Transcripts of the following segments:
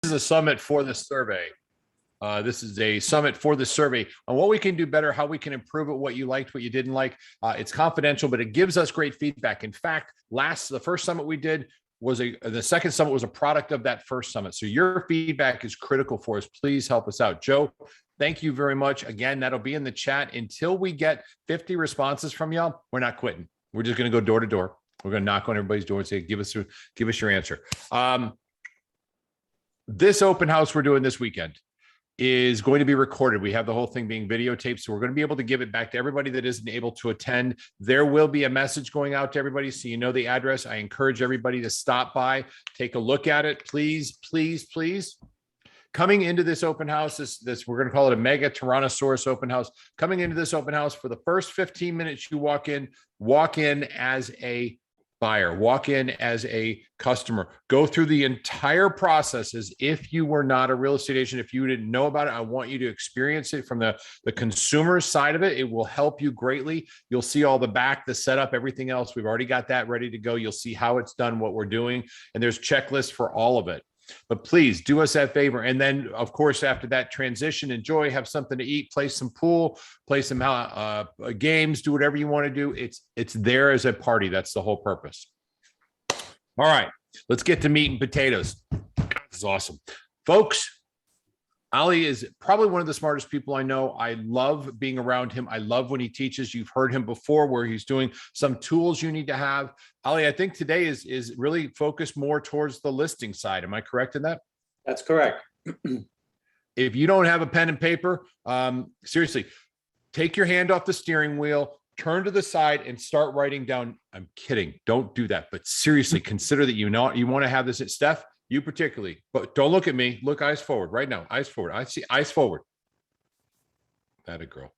This is a summit for the survey. This is a summit for the survey on what we can do better, how we can improve it, what you liked, what you didn't like. It's confidential, but it gives us great feedback. In fact, the first summit we did was the second summit was a product of that first summit. So your feedback is critical for us. Please help us out. Joe, thank you very much. Again, that'll be in the chat. Until we get 50 responses from y'all, we're not quitting. We're just going to go door to door. We're going to knock on everybody's door and say, give us your answer. This open house we're doing this weekend is going to be recorded. We have the whole thing being videotaped, so we're going to be able to give it back to everybody that isn't able to attend. There will be a message going out to everybody, so you know the address. I encourage everybody to stop by, take a look at it. Please, please, please. Coming into this open house, this we're going to call it a mega Tyrannosaurus open house. Coming into this open house, for the first 15 minutes you walk in as a buyer, walk in as a customer, go through the entire process as if you were not a real estate agent. If you didn't know about it, I want you to experience it from the consumer side of it. It will help you greatly. You'll see all the setup, everything else. We've already got that ready to go. You'll see how it's done, what we're doing, and there's checklists for all of it. But please do us that favor. And then, of course, after that, transition, enjoy, have something to eat, play some pool, play some games, do whatever you want to do. It's there as a party. That's the whole purpose. All right, let's get to meat and potatoes. This is awesome. Folks, Ali is probably one of the smartest people I know. I love being around him. I love when he teaches. You've heard him before where he's doing some tools you need to have. Ali, I think today is really focused more towards the listing side. Am I correct in that? That's correct. If you don't have a pen and paper, seriously, take your hand off the steering wheel, turn to the side and start writing down. I'm kidding. Don't do that. But seriously, consider that you want to have this at Steph. You particularly, but don't look at me. Look eyes forward right now. Eyes forward. I see eyes forward. That a girl.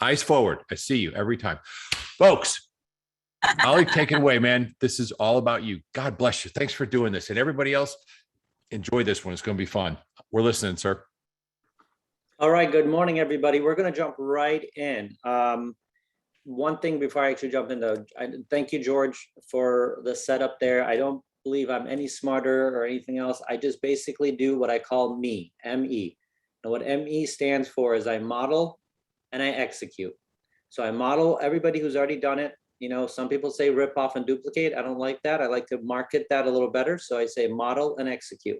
Eyes forward. I see you every time. Folks, Ali, take it away, man. This is all about you. God bless you. Thanks for doing this. And everybody else, enjoy this one. It's going to be fun. We're listening, sir. All right. Good morning, everybody. We're going to jump right in. One thing before I actually jump into, thank you, George, for the setup there. I don't believe I'm any smarter or anything else. I just basically do what I call me, M-E. And what M-E stands for is I model and I execute. So I model everybody who's already done it. You know, some people say rip off and duplicate. I don't like that. I like to market that a little better. So I say model and execute.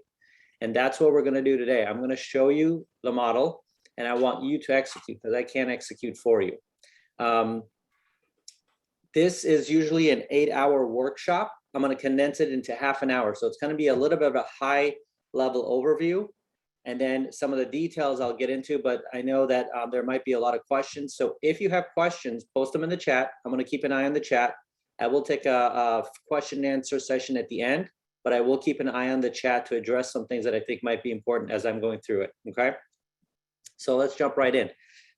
And that's what we're going to do today. I'm going to show you the model and I want you to execute because I can't execute for you. This is usually an 8-hour workshop. I'm going to condense it into half an hour. So it's going to be a little bit of a high level overview. And then some of the details I'll get into, but I know that there might be a lot of questions. So if you have questions, post them in the chat. I'm going to keep an eye on the chat. I will take a question and answer session at the end, but I will keep an eye on the chat to address some things that I think might be important as I'm going through it. Okay. So let's jump right in.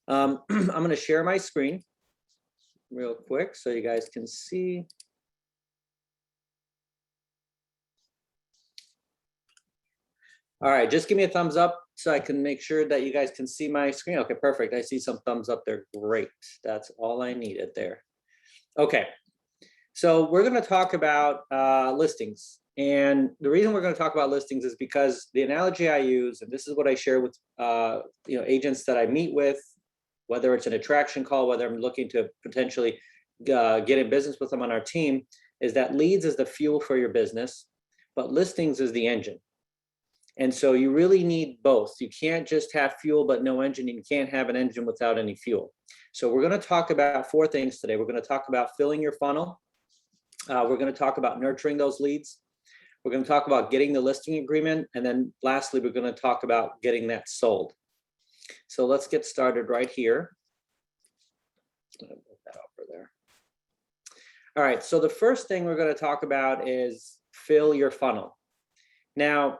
I'm going to share my screen real quick so you guys can see. All right, just give me a thumbs up so I can make sure that you guys can see my screen. Okay, perfect. I see some thumbs up there. Great. That's all I needed there. Okay, so we're going to talk about listings. And the reason we're going to talk about listings is because the analogy I use, and this is what I share with agents that I meet with, whether it's an attraction call, whether I'm looking to potentially get in business with them on our team, is that leads is the fuel for your business, but listings is the engine. And so you really need both. You can't just have fuel but no engine. You can't have an engine without any fuel. So we're going to talk about 4 things today. We're going to talk about filling your funnel. We're going to talk about nurturing those leads. We're going to talk about getting the listing agreement. And then lastly, we're going to talk about getting that sold. So let's get started right here. I'm going to put that over there. All right. So the first thing we're going to talk about is fill your funnel. Now,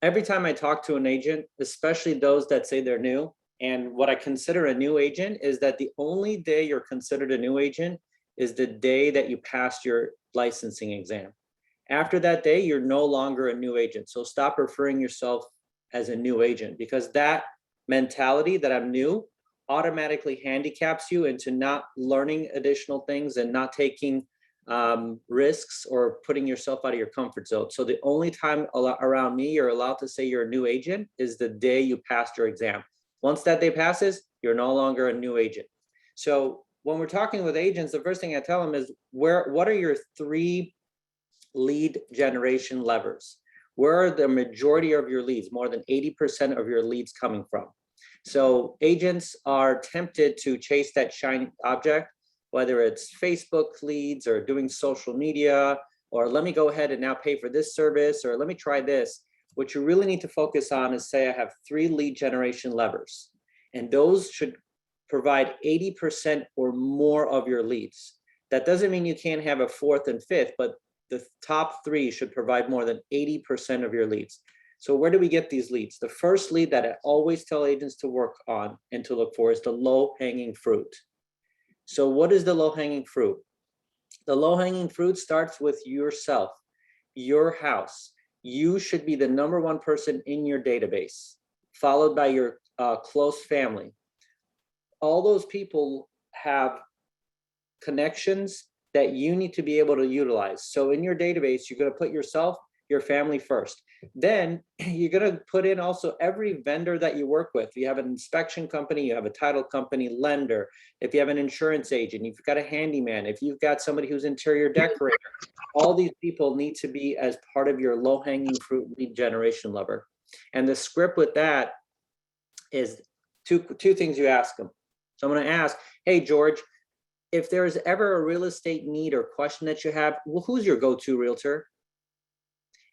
every time I talk to an agent, especially those that say they're new, and what I consider a new agent is that the only day you're considered a new agent is the day that you passed your licensing exam. After that day, you're no longer a new agent. So stop referring yourself as a new agent, because that mentality that I'm new automatically handicaps you into not learning additional things and not taking risks or putting yourself out of your comfort zone. So the only time around me you're allowed to say you're a new agent is the day you passed your exam. Once that day passes, you're no longer a new agent. So when we're talking with agents, the first thing I tell them is what are your 3 lead generation levers? Where are the majority of your leads, more than 80% of your leads coming from? So agents are tempted to chase that shiny object, whether it's Facebook leads or doing social media, or let me go ahead and now pay for this service, or let me try this. What you really need to focus on is say, I have 3 lead generation levers, and those should provide 80% or more of your leads. That doesn't mean you can't have a 4th and 5th, but the top 3 should provide more than 80% of your leads. So where do we get these leads? The first lead that I always tell agents to work on and to look for is the low-hanging fruit. So what is the low-hanging fruit? The low-hanging fruit starts with yourself, your house. You should be the #1 person in your database, followed by your close family. All those people have connections that you need to be able to utilize. So in your database, you're going to put yourself, your family first. Then you're going to put in also every vendor that you work with. If you have an inspection company, you have a title company, lender. If you have an insurance agent, you've got a handyman. If you've got somebody who's interior decorator, all these people need to be as part of your low-hanging fruit lead generation lever. And the script with that is two things you ask them. So I'm going to ask, hey, George, if there's ever a real estate need or question that you have, well, who's your go-to realtor?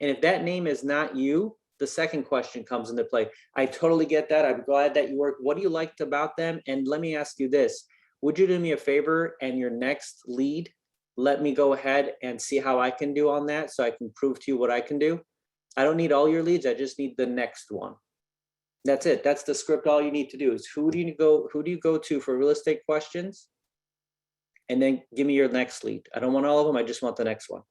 And if that name is not you, the second question comes into play. I totally get that. I'm glad that you work. What do you liked about them? And let me ask you this. Would you do me a favor and your next lead, let me go ahead and see how I can do on that so I can prove to you what I can do? I don't need all your leads. I just need the next one. That's it. That's the script. All you need to do is who do you go to for real estate questions? And then give me your next lead. I don't want all of them. I just want the next one.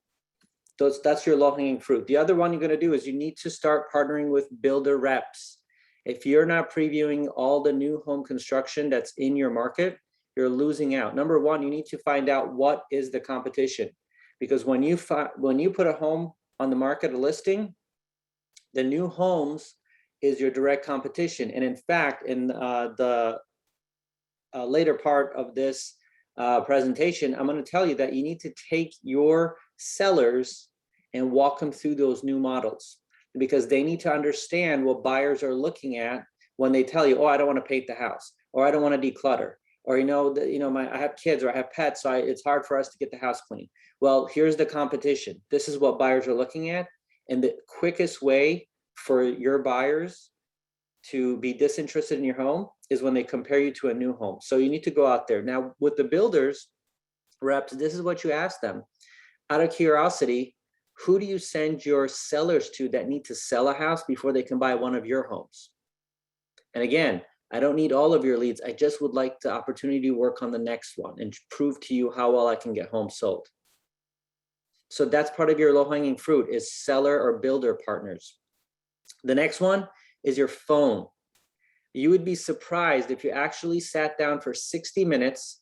That's your low-hanging fruit. The other one you're going to do is you need to start partnering with builder reps. If you're not previewing all the new home construction that's in your market, you're losing out. Number one, you need to find out what is the competition. Because when you put a home on the market, a listing, the new homes is your direct competition. And in fact, in the later part of this presentation, I'm going to tell you that you need to take your sellers and walk them through those new models, because they need to understand what buyers are looking at when they tell you, oh, I don't want to paint the house, or I don't want to declutter, or I have kids, or I have pets, so it's hard for us to get the house clean. Well, here's the competition. This is what buyers are looking at, and the quickest way for your buyers to be disinterested in your home is when they compare you to a new home. So you need to go out there. Now with the builders reps, this is what you ask them. Out of curiosity, who do you send your sellers to that need to sell a house before they can buy one of your homes? And again, I don't need all of your leads. I just would like the opportunity to work on the next one and prove to you how well I can get homes sold. So that's part of your low-hanging fruit, is seller or builder partners. The next one is your phone. You would be surprised if you actually sat down for 60 minutes,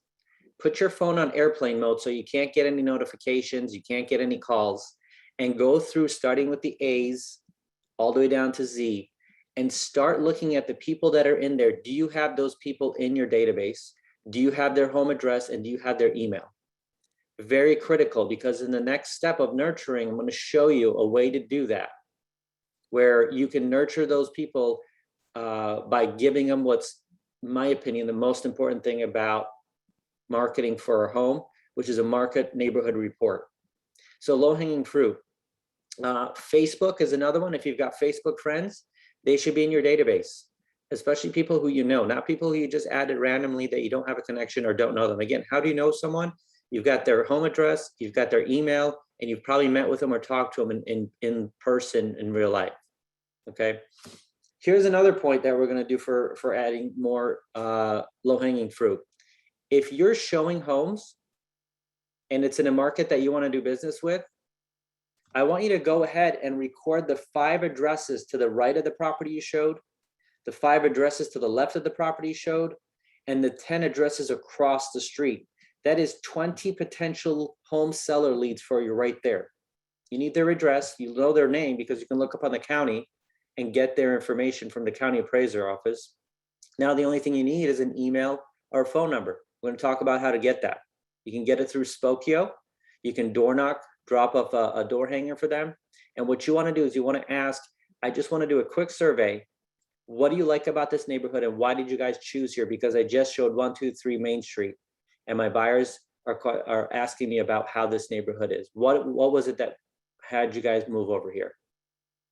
put your phone on airplane mode so you can't get any notifications, you can't get any calls, and go through starting with the A's all the way down to Z and start looking at the people that are in there. Do you have those people in your database? Do you have their home address, and do you have their email? Very critical, because in the next step of nurturing, I'm going to show you a way to do that, where you can nurture those people by giving them what's, in my opinion, the most important thing about marketing for a home, which is a market neighborhood report. So low-hanging fruit. Facebook is another one. If you've got Facebook friends, they should be in your database, especially people who you know, not people who you just added randomly that you don't have a connection or don't know them. Again, how do you know someone? You've got their home address, you've got their email, and you've probably met with them or talked to them in person in real life. Okay. Here's another point that we're going to do for adding more low-hanging fruit. If you're showing homes and it's in a market that you want to do business with, I want you to go ahead and record the 5 addresses to the right of the property you showed, the 5 addresses to the left of the property you showed, and the 10 addresses across the street. That is 20 potential home seller leads for you right there. You need their address, you know their name because you can look up on the county and get their information from the county appraiser office. Now, the only thing you need is an email or a phone number. We're going to talk about how to get that. You can get it through Spokio. You can door knock, drop off a door hanger for them. And what you want to do is you want to ask, I just want to do a quick survey. What do you like about this neighborhood and why did you guys choose here? Because I just showed 123 Main Street and my buyers are asking me about how this neighborhood is. What was it that had you guys move over here?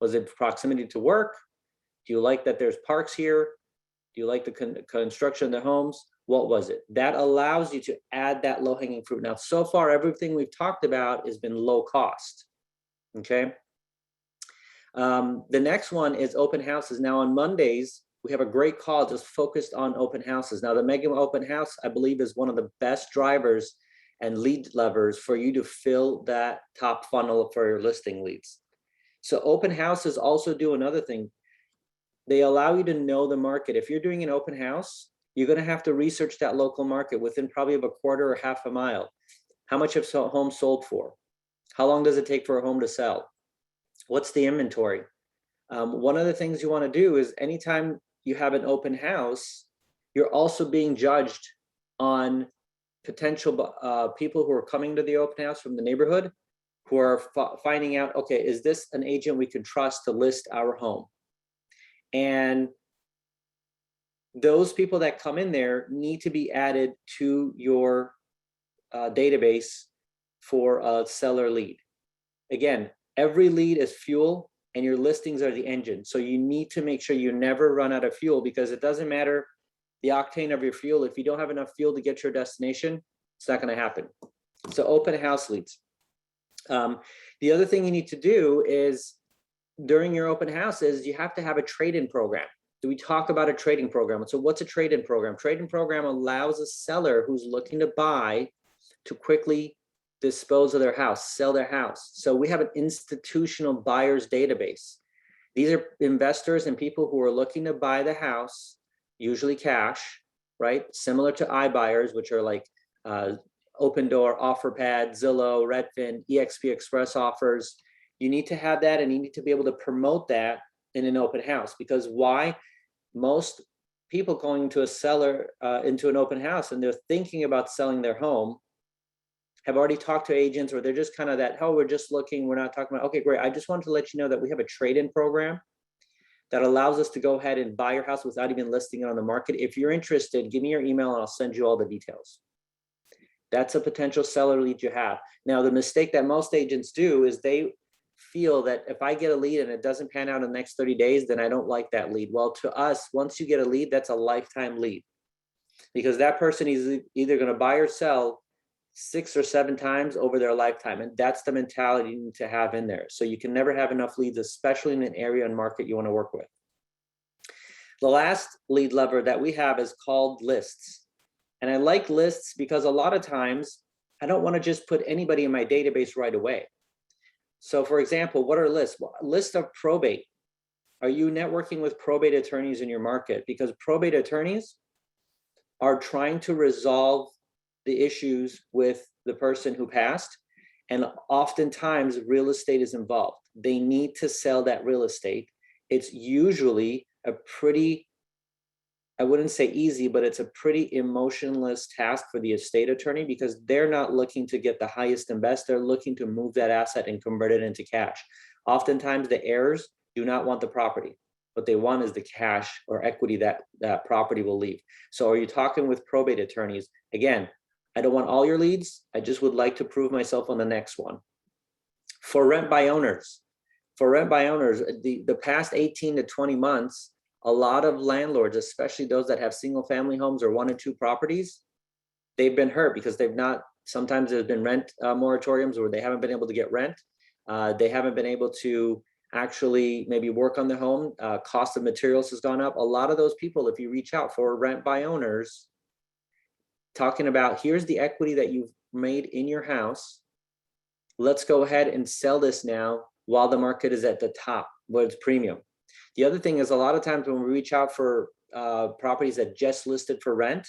Was it proximity to work? Do you like that there's parks here? Do you like the construction of the homes? What was it? That allows you to add that low-hanging fruit. Now, so far, everything we've talked about has been low cost, okay? The next one is open houses. Now, on Mondays, we have a great call just focused on open houses. Now, the Mega Open House, I believe, is one of the best drivers and lead levers for you to fill that top funnel for your listing leads. So open houses also do another thing. They allow you to know the market. If you're doing an open house, you're going to have to research that local market within probably of a quarter or half a mile. How much have homes sold for? How long does it take for a home to sell? What's the inventory? One of the things you want to do is anytime you have an open house, you're also being judged on potential people who are coming to the open house from the neighborhood, who are finding out, okay, is this an agent we can trust to list our home? And those people that come in there need to be added to your database for a seller lead. Again, every lead is fuel and your listings are the engine. So you need to make sure you never run out of fuel, because it doesn't matter the octane of your fuel. If you don't have enough fuel to get your destination, it's not going to happen. So open house leads. The other thing you need to do is during your open houses, you have to have a trade-in program. Do we talk about a trading program? So what's a trade-in program? Trade-in program allows a seller who's looking to buy to quickly dispose of their house, sell their house. So we have an institutional buyers database. These are investors and people who are looking to buy the house, usually cash, right? Similar to iBuyers, which are like Open Door, OfferPad, Zillow, Redfin, EXP Express offers. You need to have that, and you need to be able to promote that in an open house. Because why? Most people going to a seller into an open house and they're thinking about selling their home have already talked to agents, or they're just kind of that, oh, we're just looking, we're not talking about, okay, great. I just wanted to let you know that we have a trade-in program that allows us to go ahead and buy your house without even listing it on the market. If you're interested, give me your email and I'll send you all the details. That's a potential seller lead you have. Now, the mistake that most agents do is they feel that if I get a lead and it doesn't pan out in the next 30 days, then I don't like that lead. Well, to us, once you get a lead, that's a lifetime lead, because that person is either going to buy or sell 6 or 7 times over their lifetime. And that's the mentality you need to have in there. So you can never have enough leads, especially in an area and market you want to work with. The last lead lever that we have is called lists. And I like lists because a lot of times I don't want to just put anybody in my database right away. So for example, what are lists? Well, list of probate. Are you networking with probate attorneys in your market? Because probate attorneys are trying to resolve the issues with the person who passed. And oftentimes real estate is involved. They need to sell that real estate. It's usually a pretty, I wouldn't say easy, but it's a pretty emotionless task for the estate attorney, because they're not looking to get the highest and best. They're looking to move that asset and convert it into cash. Oftentimes the heirs do not want the property. What they want is the cash or equity that that property will leave. So are you talking with probate attorneys? Again, I don't want all your leads. I just would like to prove myself on the next one. For rent by owners, the past 18 to 20 months, a lot of landlords, especially those that have single family homes or 1 or 2 properties, they've been hurt because they've not, sometimes there's been rent moratoriums where they haven't been able to get rent. They haven't been able to actually maybe work on the home. Cost of materials has gone up. A lot of those people, if you reach out for rent by owners, talking about here's the equity that you've made in your house, let's go ahead and sell this now while the market is at the top, where it's premium. The other thing is, a lot of times when we reach out for properties that just listed for rent,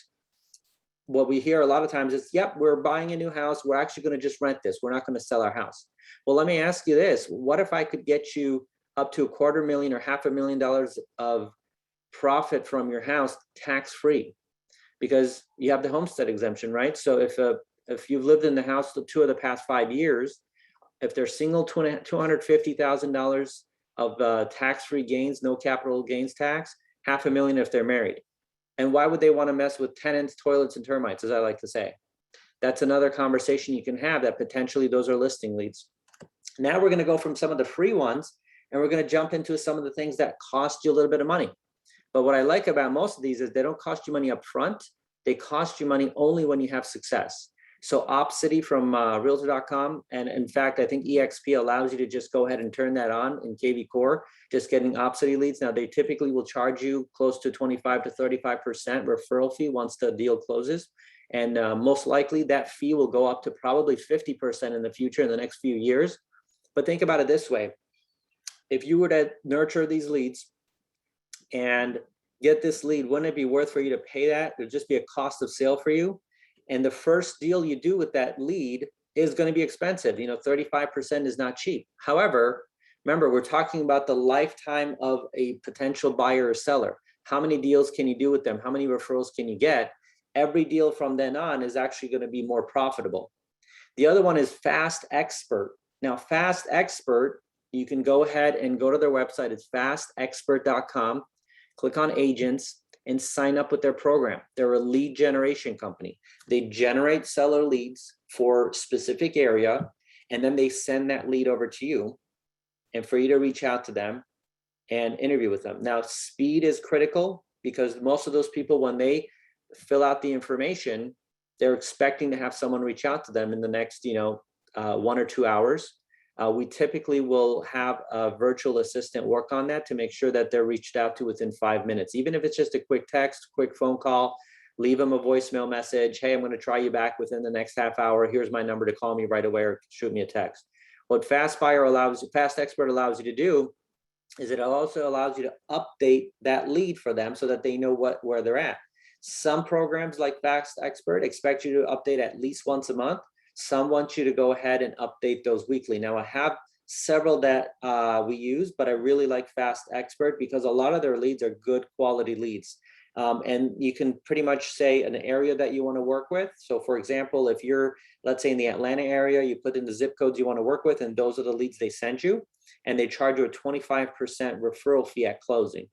what we hear a lot of times is, yep, we're buying a new house. We're actually going to just rent this. We're not going to sell our house. Well, let me ask you this. What if I could get you up to $250,000 or $500,000 of profit from your house tax-free? Because you have the homestead exemption, right? So if you've lived in the house for 2 of the past 5 years, if they're single, $250,000 of tax-free gains, no capital gains tax, $500,000 if they're married. And why would they want to mess with tenants, toilets, and termites, as I like to say? That's another conversation you can have, that potentially those are listing leads. Now we're going to go from some of the free ones, and we're going to jump into some of the things that cost you a little bit of money. But what I like about most of these is they don't cost you money up front. They cost you money only when you have success. So OpCity from Realtor.com, and in fact, I think EXP allows you to just go ahead and turn that on in KV Core, just getting OpCity leads. Now, they typically will charge you close to 25 to 35% referral fee once the deal closes. And most likely that fee will go up to probably 50% in the future in the next few years. But think about it this way. If you were to nurture these leads and get this lead, wouldn't it be worth for you to pay that? It'd just be a cost of sale for you. And the first deal you do with that lead is going to be expensive. 35% is not cheap. However, remember, we're talking about the lifetime of a potential buyer or seller. How many deals can you do with them? How many referrals can you get? Every deal from then on is actually going to be more profitable. The other one is Fast Expert. Now, Fast Expert, you can go ahead and go to their website. It's fastexpert.com. Click on agents and sign up with their program. They're a lead generation company. They generate seller leads for a specific area, and then they send that lead over to you and for you to reach out to them and interview with them. Now, speed is critical because most of those people, when they fill out the information, they're expecting to have someone reach out to them in the next 1 or 2 hours. We typically will have a virtual assistant work on that to make sure that they're reached out to within 5 minutes. Even if it's just a quick text, quick phone call, leave them a voicemail message. Hey, I'm going to try you back within the next half hour. Here's my number to call me right away or shoot me a text. What Fast Expert allows you to do is it also allows you to update that lead for them so that they know where they're at. Some programs like Fast Expert expect you to update at least once a month. Some want you to go ahead and update those weekly. Now, I have several that we use, but I really like Fast Expert because a lot of their leads are good quality leads. And you can pretty much say an area that you want to work with. So for example, if you're, let's say in the Atlanta area, you put in the zip codes you want to work with, and those are the leads they send you, and they charge you a 25% referral fee at closing.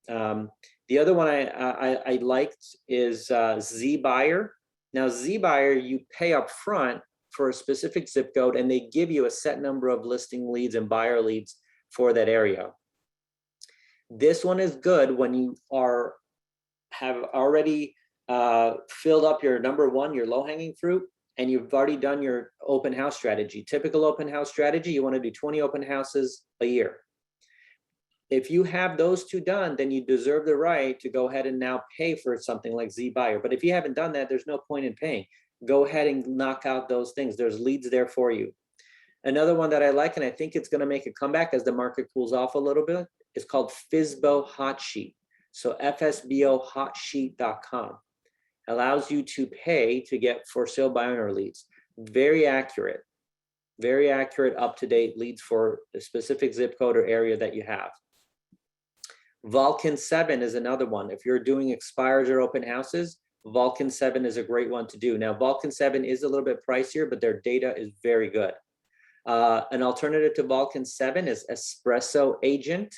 The other one I liked is ZBuyer. Now, ZBuyer, you pay up front for a specific zip code, and they give you a set number of listing leads and buyer leads for that area. This one is good when you have already filled up your number one, your low-hanging fruit, and you've already done your open house strategy. Typical open house strategy, you want to do 20 open houses a year. If you have those two done, then you deserve the right to go ahead and now pay for something like ZBuyer. But if you haven't done that, there's no point in paying. Go ahead and knock out those things. There's leads there for you. Another one that I like, and I think it's going to make a comeback as the market cools off a little bit, is called Fsbo Hot Sheet. So FSBOHotSheet.com allows you to pay to get for sale by owner leads. Very accurate, up-to-date leads for a specific zip code or area that you have. Vulcan 7 is another one. If you're doing expires or open houses, Vulcan 7 is a great one to do. Now, Vulcan 7 is a little bit pricier, but their data is very good. An alternative to Vulcan 7 is Espresso Agent.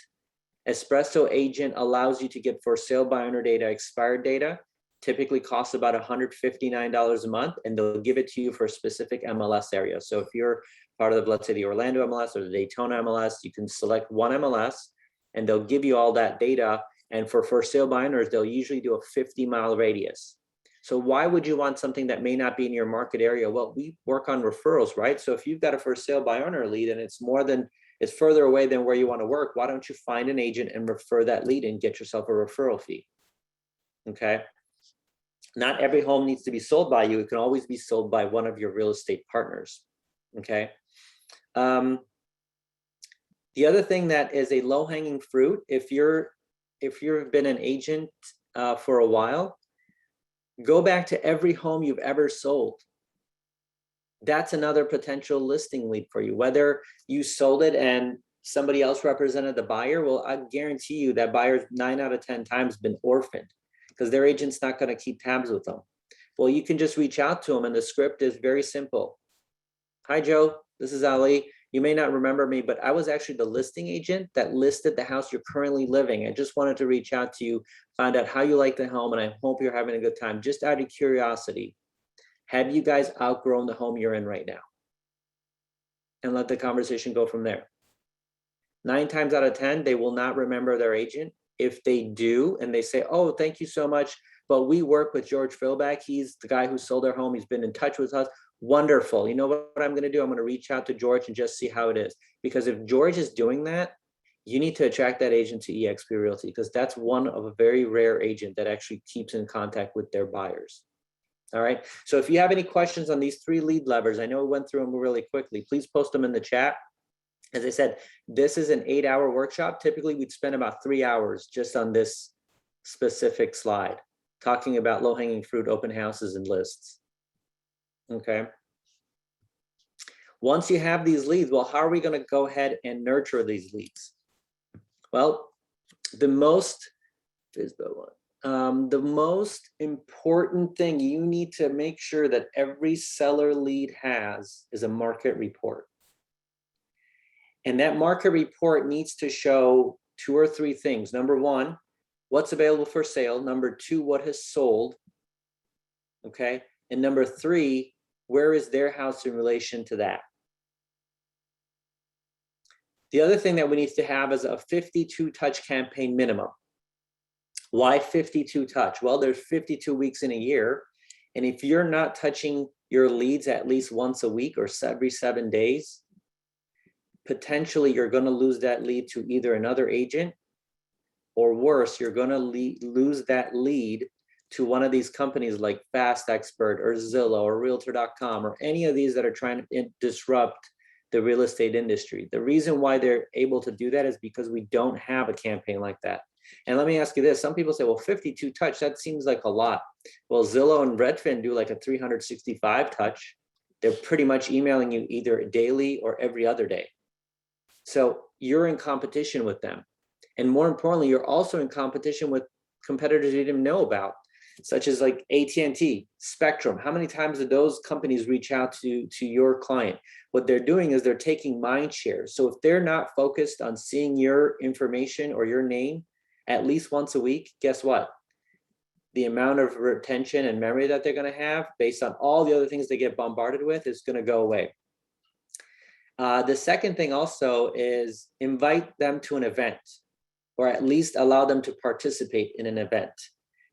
Espresso Agent allows you to get for sale by owner data, expired data. Typically costs about $159 a month, and they'll give it to you for a specific MLS area. So if you're part of, let's say, the Orlando MLS or the Daytona MLS, you can select one MLS, and they'll give you all that data. And for sale by owners, they'll usually do a 50-mile radius. So why would you want something that may not be in your market area? Well, we work on referrals, right? So if you've got a for sale by owner lead and it's further away than where you want to work, why don't you find an agent and refer that lead and get yourself a referral fee? Okay. Not every home needs to be sold by you. It can always be sold by one of your real estate partners. Okay. The other thing that is a low-hanging fruit, if you've been an agent for a while, Go back to every home you've ever sold. That's another potential listing lead for you. Whether you sold it and somebody else represented the buyer, well, I guarantee you that buyer's 9 out of 10 times been orphaned because their agent's not going to keep tabs with them. Well, you can just reach out to them, and the script is very simple. Hi, Joe. This is Ali. You may not remember me, but I was actually the listing agent that listed the house you're currently living. I just wanted to reach out to you, find out how you like the home, and I hope you're having a good time. Just out of curiosity, have you guys outgrown the home you're in right now? And let the conversation go from there. 9 times out of 10, they will not remember their agent. If they do, and they say, oh, thank you so much, but we work with George Philback. He's the guy who sold our home. He's been in touch with us. Wonderful. You know what I'm going to do? I'm going to reach out to George and just see how it is. Because if George is doing that, you need to attract that agent to eXp Realty, because that's one of a very rare agent that actually keeps in contact with their buyers. All right. So if you have any questions on these 3 lead levers, I know we went through them really quickly. Please post them in the chat. As I said, this is an 8-hour workshop. Typically, we'd spend about 3 hours just on this specific slide, talking about low-hanging fruit, open houses, and lists. Okay. Once you have these leads, well, how are we going to go ahead and nurture these leads? Well, the most important thing you need to make sure that every seller lead has is a market report. And that market report needs to show 2 or 3 things. Number 1, what's available for sale. Number 2, what has sold. Okay. And number 3, where is their house in relation to that? The other thing that we need to have is a 52 touch campaign minimum. Why 52 touch? Well, there's 52 weeks in a year. And if you're not touching your leads at least once a week or every 7 days, potentially you're going to lose that lead to either another agent, or worse, you're going to lose that lead to one of these companies like Fast Expert or Zillow or Realtor.com or any of these that are trying to disrupt the real estate industry. The reason why they're able to do that is because we don't have a campaign like that. And let me ask you this. Some people say, well, 52 touch, that seems like a lot. Well, Zillow and Redfin do like a 365 touch. They're pretty much emailing you either daily or every other day. So you're in competition with them. And more importantly, you're also in competition with competitors you didn't know about, such as like AT&T, Spectrum. How many times did those companies reach out to your client? What they're doing is they're taking mind share. So if they're not focused on seeing your information or your name at least once a week, guess what? The amount of retention and memory that they're going to have based on all the other things they get bombarded with is going to go away. The second thing also is invite them to an event, or at least allow them to participate in an event.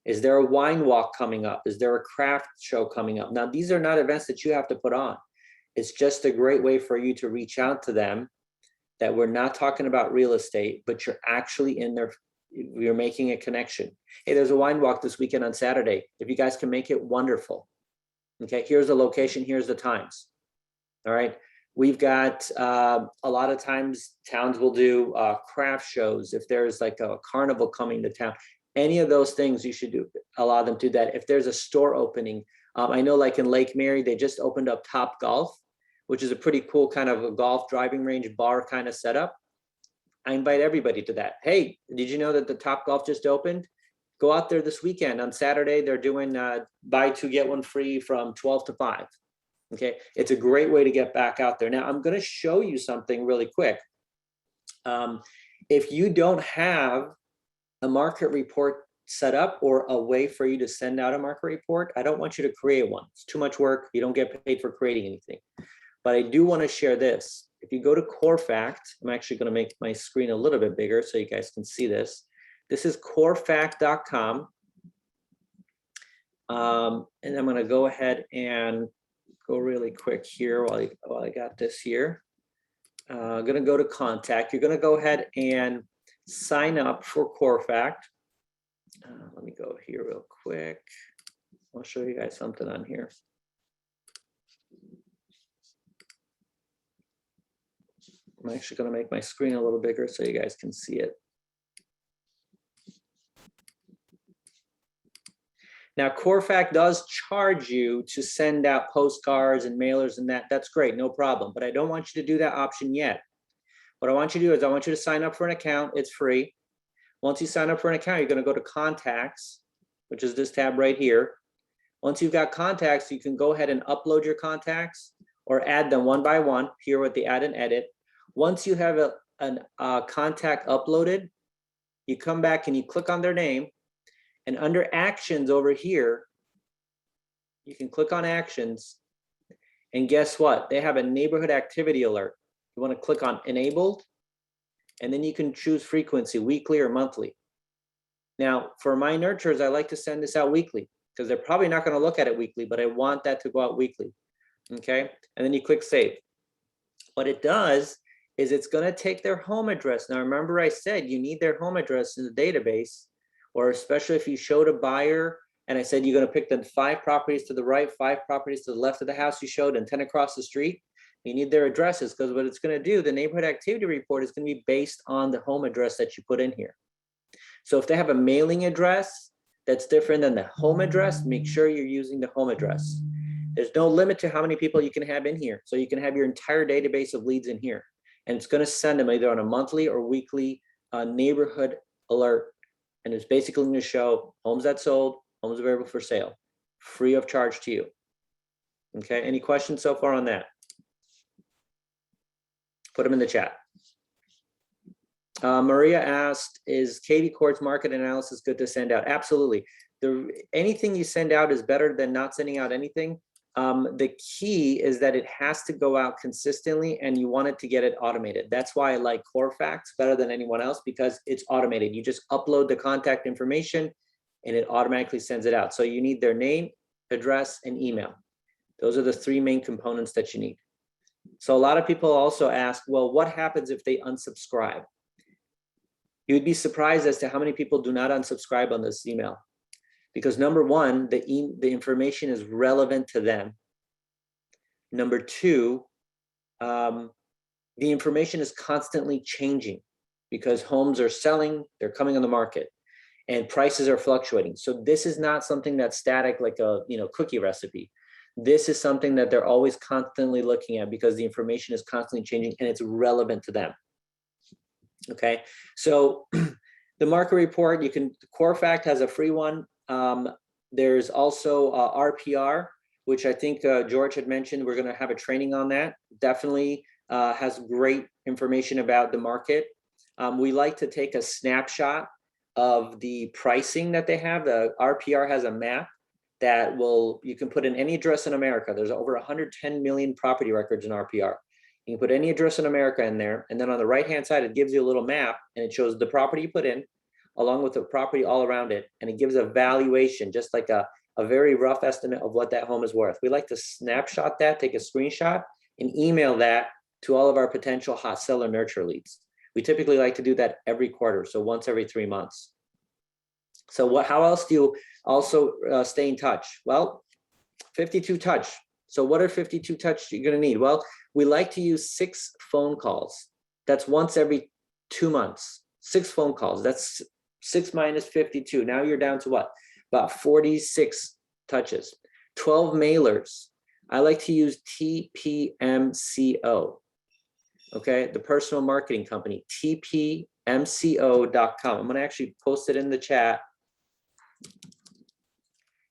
Is there a wine walk coming up? Is there a craft show coming up? Now, these are not events that you have to put on. It's just a great way for you to reach out to them that we're not talking about real estate, but you're actually in there. You're making a connection. Hey, there's a wine walk this weekend on Saturday. If you guys can make it, wonderful. Okay, here's the location, here's the times. All right. We've got a lot of times towns will do craft shows. If there's like a carnival coming to town, any of those things you should do, allow them to do that. If there's a store opening, I know like in Lake Mary, they just opened up Top Golf, which is a pretty cool kind of a golf driving range bar kind of setup. I invite everybody to that. Hey, did you know that the Top Golf just opened? Go out there this weekend. On Saturday, they're doing buy 2, get 1 free from 12 to 5. Okay, it's a great way to get back out there. Now, I'm going to show you something really quick. If you don't have a market report set up or a way for you to send out a market report, I don't want you to create one. It's too much work. You don't get paid for creating anything. But I do want to share this. If you go to CoreFact, I'm actually going to make my screen a little bit bigger so you guys can see this. This is corefact.com. And I'm going to go ahead and go really quick here while I got this here. I'm going to go to contact. You're going to go ahead and sign up for CoreFact. Let me go here real quick. I'll show you guys something on here. I'm actually going to make my screen a little bigger so you guys can see it. Now, Corfac does charge you to send out postcards and mailers and that. That's great, no problem. But I don't want you to do that option yet. What I want you to do is I want you to sign up for an account. It's free. Once you sign up for an account, you're going to go to contacts, which is this tab right here. Once you've got contacts, you can go ahead and upload your contacts or add them one by one here with the add and edit. Once you have a contact uploaded, you come back and you click on their name, and under actions over here, you can click on actions, and guess what? They have a neighborhood activity alert. You want to click on enabled, and then you can choose frequency, weekly or monthly. Now, for my nurturers, I like to send this out weekly because they're probably not going to look at it weekly, but I want that to go out weekly. Okay, and then you click save. What it does is it's going to take their home address. Now, remember I said you need their home address in the database, or especially if you showed a buyer and I said you're going to pick the 5 properties to the right, 5 properties to the left of the house you showed, and 10 across the street. You need their addresses, because what it's going to do, the neighborhood activity report is going to be based on the home address that you put in here. So if they have a mailing address that's different than the home address, make sure you're using the home address. There's no limit to how many people you can have in here. So you can have your entire database of leads in here. And it's going to send them either on a monthly or weekly neighborhood alert. And it's basically going to show homes that sold, homes available for sale, free of charge to you. Okay, any questions so far on that? Put them in the chat. Maria asked, is Katie Court's market analysis good to send out? Absolutely. Anything you send out is better than not sending out anything. The key is that it has to go out consistently, and you want it to get it automated. That's why I like Corfax better than anyone else, because it's automated. You just upload the contact information and it automatically sends it out. So you need their name, address, and email. Those are the 3 main components that you need. So a lot of people also ask, well, what happens if they unsubscribe? You'd be surprised as to how many people do not unsubscribe on this email. Because number one, the information is relevant to them. Number 2, the information is constantly changing because homes are selling, they're coming on the market, and prices are fluctuating. So this is not something that's static like a cookie recipe. This is something that they're always constantly looking at because the information is constantly changing and it's relevant to them. Okay, so the market report, Corfac has a free one. There's also RPR, which I think George had mentioned. We're going to have a training on that. Definitely has great information about the market. We like to take a snapshot of the pricing that they have. The RPR has a map that you can put in any address in America. There's over 110 million property records in RPR. You can put any address in America in there. And then on the right-hand side, it gives you a little map and it shows the property you put in along with the property all around it. And it gives a valuation, just like a very rough estimate of what that home is worth. We like to snapshot that, take a screenshot, and email that to all of our potential hot seller nurture leads. We typically like to do that every quarter, so once every 3 months. So how else do you also stay in touch? Well, 52 touch. So what are 52 touch you're going to need? Well, we like to use 6 phone calls. That's once every 2 months. 6 phone calls. That's 6 minus 52. Now you're down to what? About 46 touches. 12 mailers. I like to use TPMCO. Okay, the personal marketing company, TPMCO.com. I'm going to actually post it in the chat.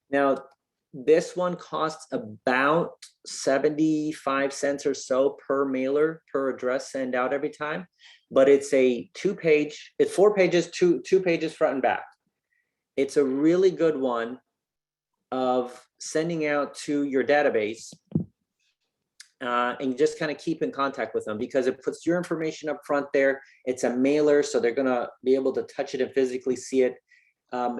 Now, this one costs about 75 cents or so per mailer, per address send out every time. But it's a 2-page, it's 4 pages, two pages front and back. It's a really good one of sending out to your database and just kind of keep in contact with them, because it puts your information up front there. It's a mailer, so they're going to be able to touch it and physically see it.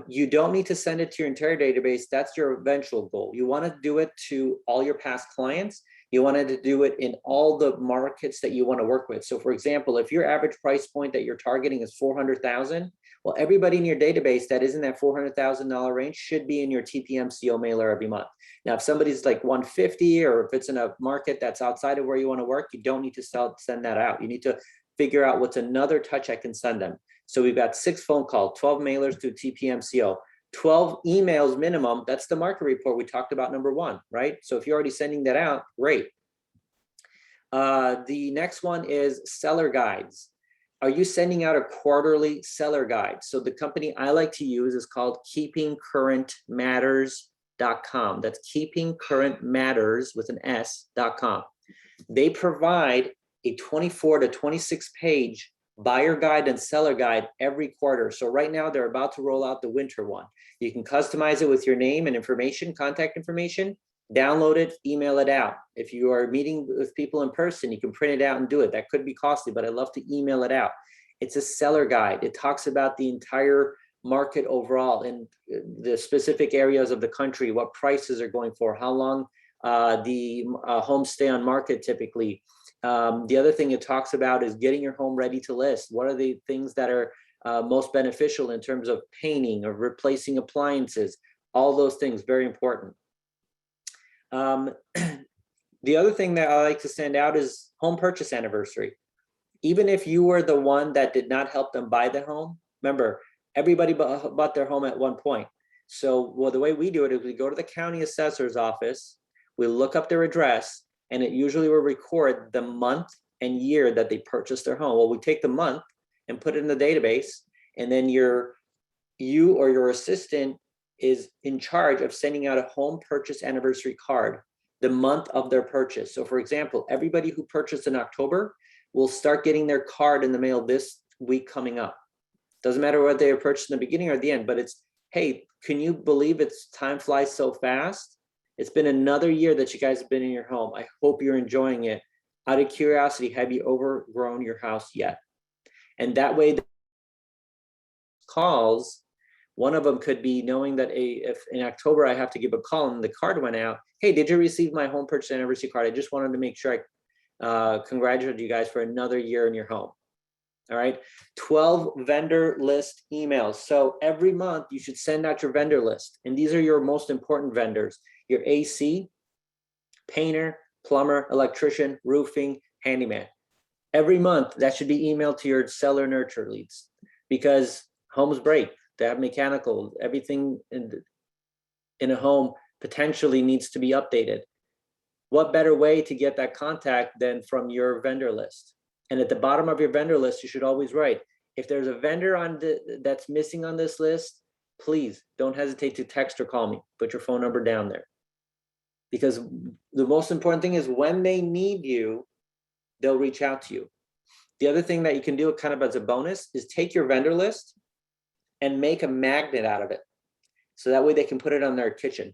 You don't need to send it to your entire database. That's your eventual goal. You want to do it to all your past clients. You wanted to do it in all the markets that you want to work with. So for example, if your average price point that you're targeting is $400,000, well, everybody in your database that is in that $400,000 range should be in your TPMCO mailer every month. Now, if somebody's like 150, or if it's in a market that's outside of where you want to work, you don't need to send that out. You need to figure out what's another touch I can send them. So we've got 6 phone calls, 12 mailers to TPMCO, 12 emails minimum. That's the market report we talked about, number 1, right? So if you're already sending that out, great. The next one is seller guides. Are you sending out a quarterly seller guide? So the company I like to use is called keepingcurrentmatters.com. That's keepingcurrentmatters with an S.com. They provide a 24 to 26 page buyer guide and seller guide every quarter. So right now they're about to roll out the winter one. You can customize it with your name and information, contact information, download it, email it out. If you are meeting with people in person, you can print it out and do it. That could be costly, but I love to email it out. It's a seller guide. It talks about the entire market overall in the specific areas of the country, what prices are going for, how long the homes stay on market typically. The other thing it talks about is getting your home ready to list. What are the things that are most beneficial in terms of painting or replacing appliances? All those things, very important. The other thing that I like to send out is home purchase anniversary. Even if you were the one that did not help them buy the home, remember, everybody bought their home at one point. So, well, the way we do it is we go to the county assessor's office, we look up their address, and it usually will record the month and year that they purchased their home. Well, we take the month and put it in the database, and then you or your assistant is in charge of sending out a home purchase anniversary card the month of their purchase. So for example, everybody who purchased in October will start getting their card in the mail this week coming up. Doesn't matter what they purchased in the beginning or the end, but it's, hey, can you believe time flies so fast? It's been another year that you guys have been in your home. I hope you're enjoying it. Out of curiosity, have you overgrown your house yet? And that way, the calls, one of them could be knowing that if in October I have to give a call and the card went out, hey, did you receive my home purchase anniversary card? I just wanted to make sure I congratulate you guys for another year in your home. All right, 12 vendor list emails. So every month you should send out your vendor list. And these are your most important vendors. Your AC, painter, plumber, electrician, roofing, handyman. Every month that should be emailed to your seller nurture leads, because homes break. They have mechanical, everything in a home potentially needs to be updated. What better way to get that contact than from your vendor list? And at the bottom of your vendor list, you should always write, if there's a vendor that's missing on this list, please don't hesitate to text or call me. Put your phone number down there. Because the most important thing is when they need you, they'll reach out to you. The other thing that you can do kind of as a bonus is take your vendor list and make a magnet out of it. So that way they can put it on their kitchen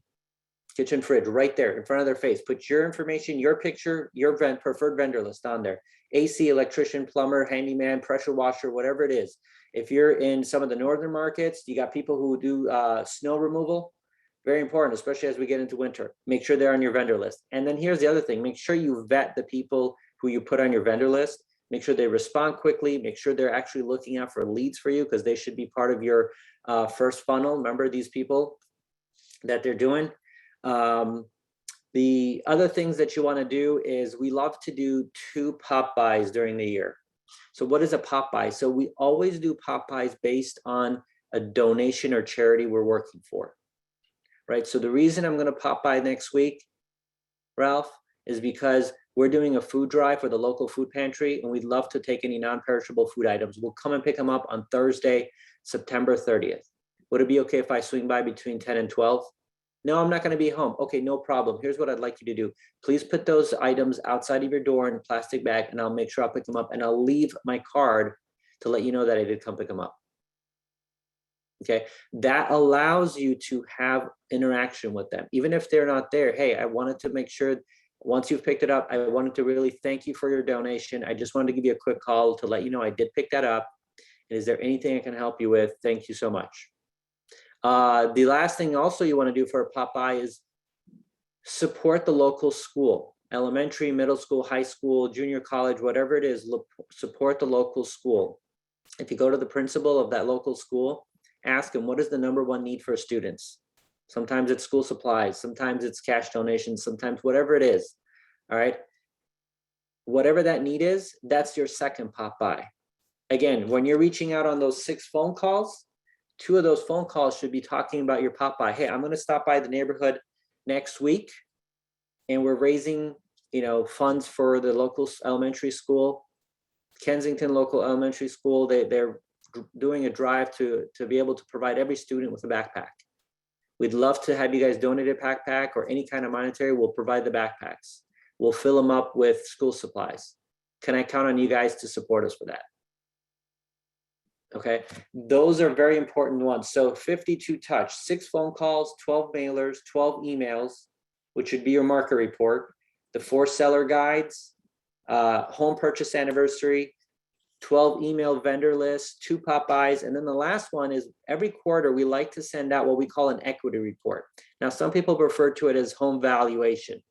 fridge right there in front of their face. Put your information, your picture, your preferred vendor list on there. AC, electrician, plumber, handyman, pressure washer, whatever it is. If you're in some of the northern markets, you got people who do snow removal. Very important, especially as we get into winter. Make sure they're on your vendor list. And then here's the other thing. Make sure you vet the people who you put on your vendor list. Make sure they respond quickly. Make sure they're actually looking out for leads for you, because they should be part of your first funnel. Remember these people that they're doing. The other things that you want to do is we love to do 2 pop buys during the year. So what is a pop buy? So we always do pop buys based on a donation or charity we're working for, right? So the reason I'm going to pop by next week, Ralph, is because we're doing a food drive for the local food pantry, and we'd love to take any non-perishable food items. We'll come and pick them up on Thursday, September 30th. Would it be okay if I swing by between 10 and 12? No, I'm not going to be home. Okay, no problem. Here's what I'd like you to do. Please put those items outside of your door in a plastic bag, and I'll make sure I'll pick them up, and I'll leave my card to let you know that I did come pick them up. Okay, that allows you to have interaction with them. Even if they're not there, hey, I wanted to make sure once you've picked it up, I wanted to really thank you for your donation. I just wanted to give you a quick call to let you know I did pick that up. And is there anything I can help you with? Thank you so much. The last thing also you want to do for a pop by is support the local school, elementary, middle school, high school, junior college, whatever it is, support the local school. If you go to the principal of that local school, ask them, what is the #1 need for students? Sometimes it's school supplies, sometimes it's cash donations, sometimes whatever it is. All right. Whatever that need is, that's your second pop by. Again, when you're reaching out on those 6 phone calls, 2 of those phone calls should be talking about your pop by. Hey, I'm going to stop by the neighborhood next week, and we're raising, funds for the local elementary school, Kensington local elementary school. They're doing a drive to be able to provide every student with a backpack. We'd love to have you guys donate a backpack or any kind of monetary. We'll provide the backpacks. We'll fill them up with school supplies. Can I count on you guys to support us for that? Okay, those are very important ones. So 52 touch, 6 phone calls, 12 mailers, 12 emails, which would be your market report, the 4 seller guides, home purchase anniversary, 12 email vendor lists, 2 pop-bys, and then the last one is every quarter we like to send out what we call an equity report. Now, some people refer to it as home valuation,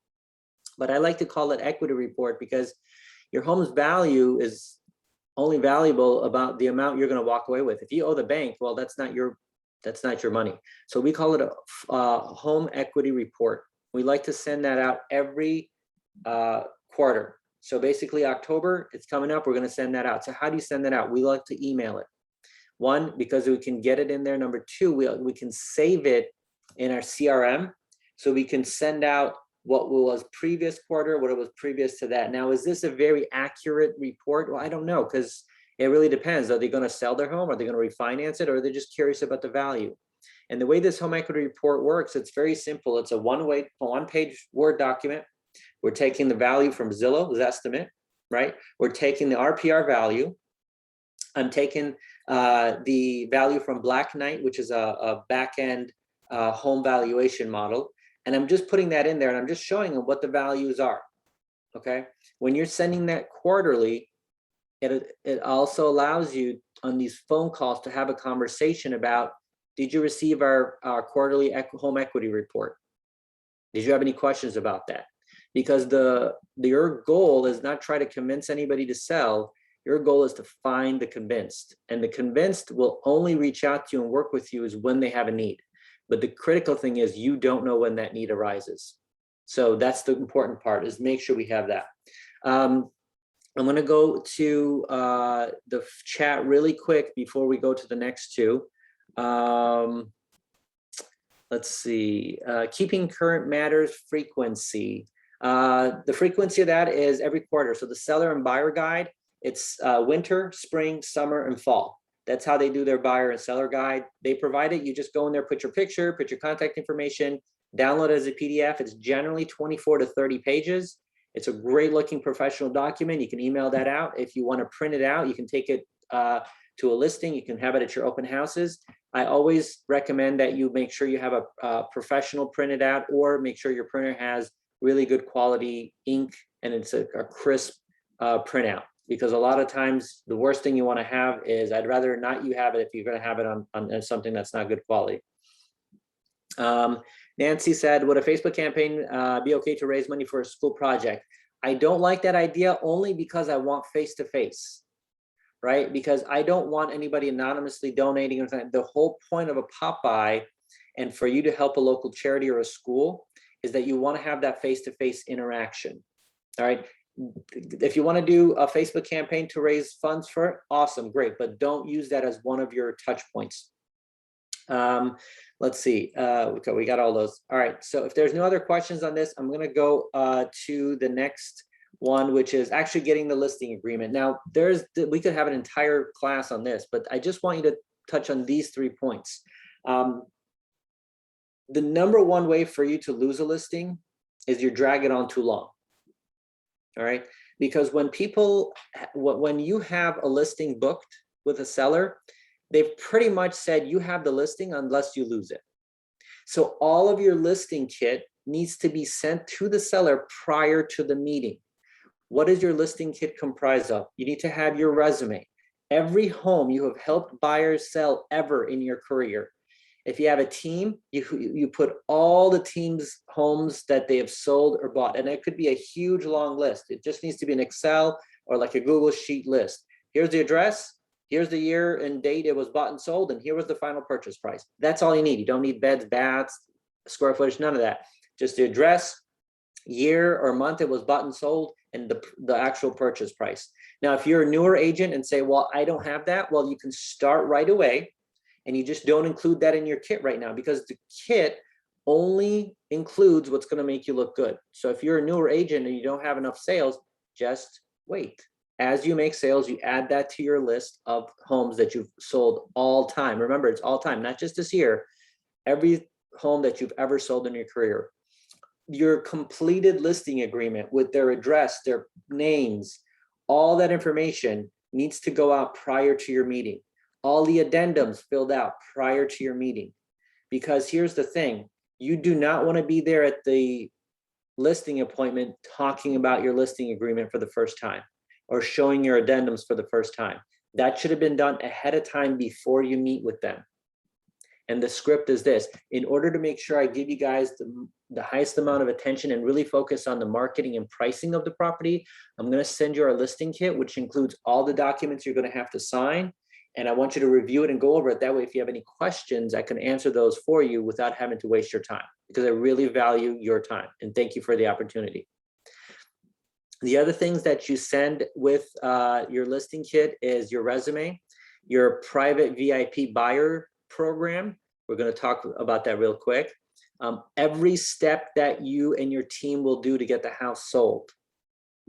but I like to call it equity report because your home's value is only valuable about the amount you're going to walk away with. If you owe the bank, well, that's not your money. So we call it a home equity report. We like to send that out every quarter. So basically October, it's coming up, we're going to send that out. So how do you send that out? We like to email it. 1, because we can get it in there. Number 2, we can save it in our CRM. So we can send out what was previous quarter, what it was previous to that. Now, is this a very accurate report? Well, I don't know, because it really depends. Are they going to sell their home? Are they going to refinance it? Or are they just curious about the value? And the way this home equity report works, it's very simple. It's a one-page Word document. We're taking the value from Zillow's estimate, right? We're taking the RPR value. I'm taking the value from Black Knight, which is a back-end home valuation model. And I'm just putting that in there, and I'm just showing them what the values are, okay? When you're sending that quarterly, it also allows you on these phone calls to have a conversation about, did you receive our quarterly home equity report? Did you have any questions about that? Because your goal is not try to convince anybody to sell. Your goal is to find the convinced, and the convinced will only reach out to you and work with you is when they have a need. But the critical thing is you don't know when that need arises. So that's the important part, is make sure we have that. I'm going to go to the chat really quick before we go to the next 2. Let's see, keeping current matters frequency. The frequency of that is every quarter. So the seller and buyer guide, it's winter, spring, summer, and fall. That's how they do their buyer and seller guide. They provide it. You just go in there, put your picture, put your contact information, download it as a PDF. It's generally 24 to 30 pages. It's a great looking professional document. You can email that out. If you want to print it out, you can take it to a listing. You can have it at your open houses. I always recommend that you make sure you have a professional printed out, or make sure your printer has really good quality ink and it's a crisp printout. Because a lot of times the worst thing you want to have is, I'd rather not you have it if you're going to have it on something that's not good quality. Nancy said, would a Facebook campaign be okay to raise money for a school project? I don't like that idea, only because I want face-to-face, right? Because I don't want anybody anonymously donating. The whole point of a pop-by and for you to help a local charity or a school is that you want to have that face-to-face interaction, all right? If you want to do a Facebook campaign to raise funds for it, awesome, great, but don't use that as one of your touch points. Let's see, okay, we got all those. All right, so if there's no other questions on this, I'm going to go to the next one, which is actually getting the listing agreement. Now, we could have an entire class on this, but I just want you to touch on these 3 points. The number one way for you to lose a listing is you drag it on too long. All right, because when you have a listing booked with a seller, they've pretty much said you have the listing unless you lose it. So all of your listing kit needs to be sent to the seller prior to the meeting. What is your listing kit comprised of? You need to have your resume. Every home you have helped buyers sell ever in your career. If you have a team, you put all the team's homes that they have sold or bought, and it could be a huge long list. It just needs to be an Excel or like a Google Sheet list. Here's the address, here's the year and date it was bought and sold, and here was the final purchase price. That's all you need. You don't need beds, baths, square footage, none of that. Just the address, year or month it was bought and sold, and the actual purchase price. Now, if you're a newer agent and say, well, I don't have that, well, you can start right away and you just don't include that in your kit right now, because the kit only includes what's going to make you look good. So if you're a newer agent and you don't have enough sales, just wait. As you make sales, you add that to your list of homes that you've sold all time. Remember, it's all time, not just this year. Every home that you've ever sold in your career. Your completed listing agreement with their address, their names, all that information needs to go out prior to your meeting. All the addendums filled out prior to your meeting. Because here's the thing, you do not want to be there at the listing appointment talking about your listing agreement for the first time or showing your addendums for the first time. That should have been done ahead of time before you meet with them. And the script is this: in order to make sure I give you guys the highest amount of attention and really focus on the marketing and pricing of the property, I'm going to send you our listing kit, which includes all the documents you're going to have to sign. And I want you to review it and go over it. That way, if you have any questions, I can answer those for you without having to waste your time, because I really value your time. And thank you for the opportunity. The other things that you send with your listing kit is your resume, your private VIP buyer program. We're going to talk about that real quick. Every step that you and your team will do to get the house sold.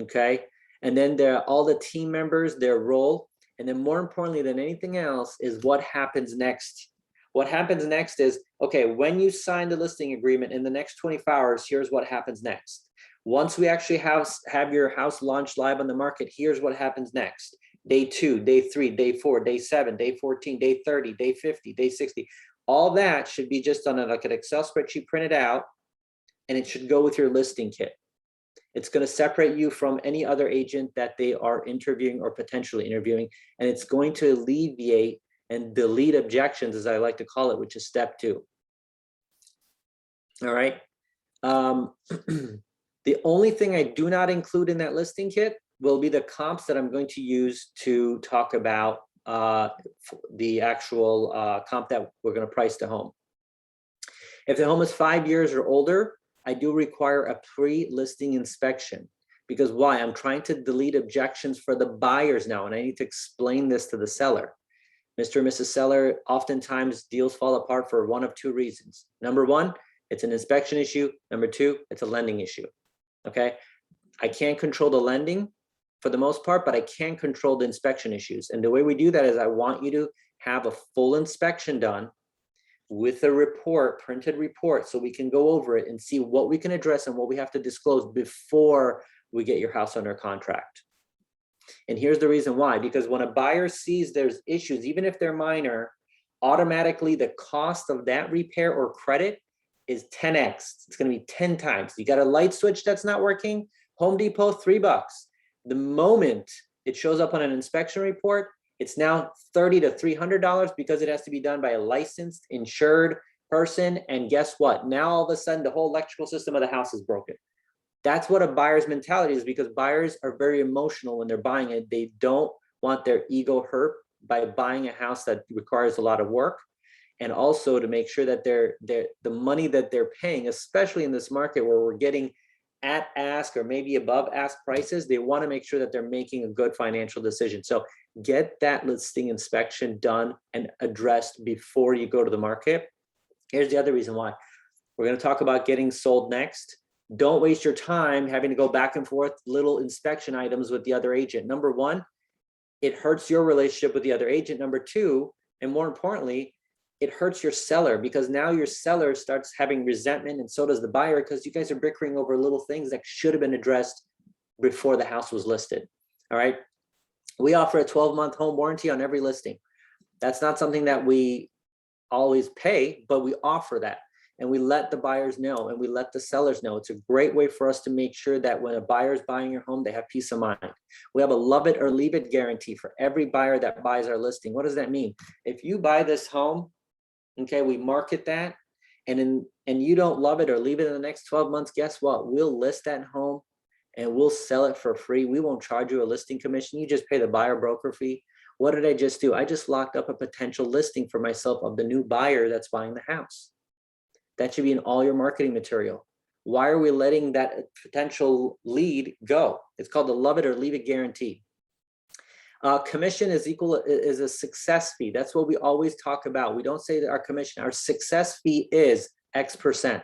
Okay. And then all the team members, their role. And then more importantly than anything else is what happens next. What happens next is, okay, when you sign the listing agreement in the next 24 hours, here's what happens next. Once we actually have your house launched live on the market, here's what happens next. Day 2, day 3, day 4, day 7, day 14, day 30, day 50, day 60. All that should be just on like an Excel spreadsheet printed out, and it should go with your listing kit. It's going to separate you from any other agent that they are interviewing or potentially interviewing, and it's going to alleviate and delete objections, as I like to call it, which is step 2. All right. The only thing I do not include in that listing kit will be the comps that I'm going to use to talk about the actual comp that we're going to price the home. If the home is 5 years or older, I do require a pre-listing inspection. Because why? I'm trying to delete objections for the buyers now, and I need to explain this to the seller. Mr. and Mrs. Seller, oftentimes deals fall apart for one of 2 reasons. Number 1, it's an inspection issue. Number 2, it's a lending issue. Okay, I can't control the lending for the most part, but I can control the inspection issues. And the way we do that is I want you to have a full inspection done with a report, printed report, so we can go over it and see what we can address and what we have to disclose before we get your house under contract. And here's the reason why: because when a buyer sees there's issues, even if they're minor, automatically the cost of that repair or credit is 10x. It's going to be 10 times. You got a light switch that's not working, Home Depot, $3. The moment it shows up on an inspection report, it's now $30 to $300 because it has to be done by a licensed, insured person. And guess what? Now all of a sudden the whole electrical system of the house is broken. That's what a buyer's mentality is, because buyers are very emotional when they're buying it. They don't want their ego hurt by buying a house that requires a lot of work. And also to make sure that the money that they're paying, especially in this market where we're getting at ask or maybe above ask prices, they want to make sure that they're making a good financial decision. So get that listing inspection done and addressed before you go to the market. Here's the other reason why. We're going to talk about getting sold next. Don't waste your time having to go back and forth little inspection items with the other agent. Number 1, it hurts your relationship with the other agent. Number 2, and more importantly, it hurts your seller, because now your seller starts having resentment, and so does the buyer, because you guys are bickering over little things that should have been addressed before the house was listed. All right. We offer a 12-month home warranty on every listing. That's not something that we always pay, but we offer that. And we let the buyers know, and we let the sellers know. It's a great way for us to make sure that when a buyer is buying your home, they have peace of mind. We have a love it or leave it guarantee for every buyer that buys our listing. What does that mean? If you buy this home, okay, we market that, and you don't love it or leave it in the next 12 months, guess what? We'll list that home and we'll sell it for free. We won't charge you a listing commission. You just pay the buyer broker fee. What did I just do? I just locked up a potential listing for myself of the new buyer that's buying the house. That should be in all your marketing material. Why are we letting that potential lead go? It's called the love it or leave it guarantee. Commission is a success fee. That's what we always talk about. We don't say that our commission, our success fee is X%.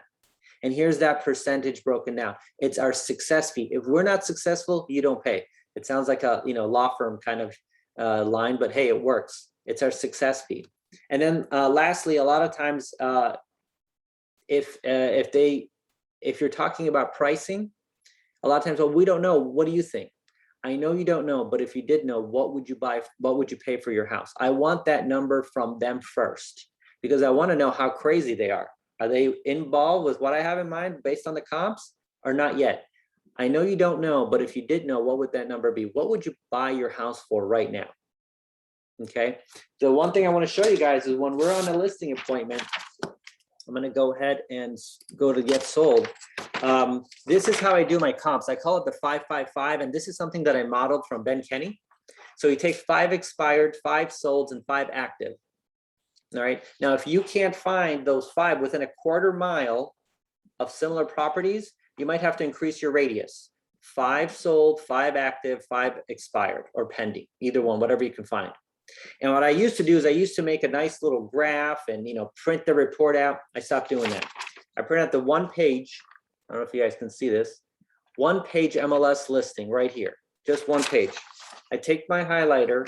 And here's that percentage broken down. It's our success fee. If we're not successful, you don't pay. It sounds like a law firm kind of line, but hey, it works. It's our success fee. And then lastly, a lot of times, if you're talking about pricing, a lot of times, well, we don't know. What do you think? I know you don't know, but if you did know, what would you buy? What would you pay for your house? I want that number from them first, because I want to know how crazy they are. Are they involved with what I have in mind based on the comps or not yet? I know you don't know, but if you did know, what would that number be? What would you buy your house for right now? Okay. The one thing I want to show you guys is when we're on a listing appointment, I'm going to go ahead and go to get sold. This is how I do my comps. I call it the 555. And this is something that I modeled from Ben Kenny. So he takes 5 expired, 5 solds, and 5 active. All right. Now, if you can't find those 5 within a quarter mile of similar properties, you might have to increase your radius. 5 sold, 5 active, 5 expired or pending, either one, whatever you can find. And what I used to do is I used to make a nice little graph and, print the report out. I stopped doing that. I print out the 1 page. I don't know if you guys can see this. 1 page MLS listing right here, just 1 page. I take my highlighter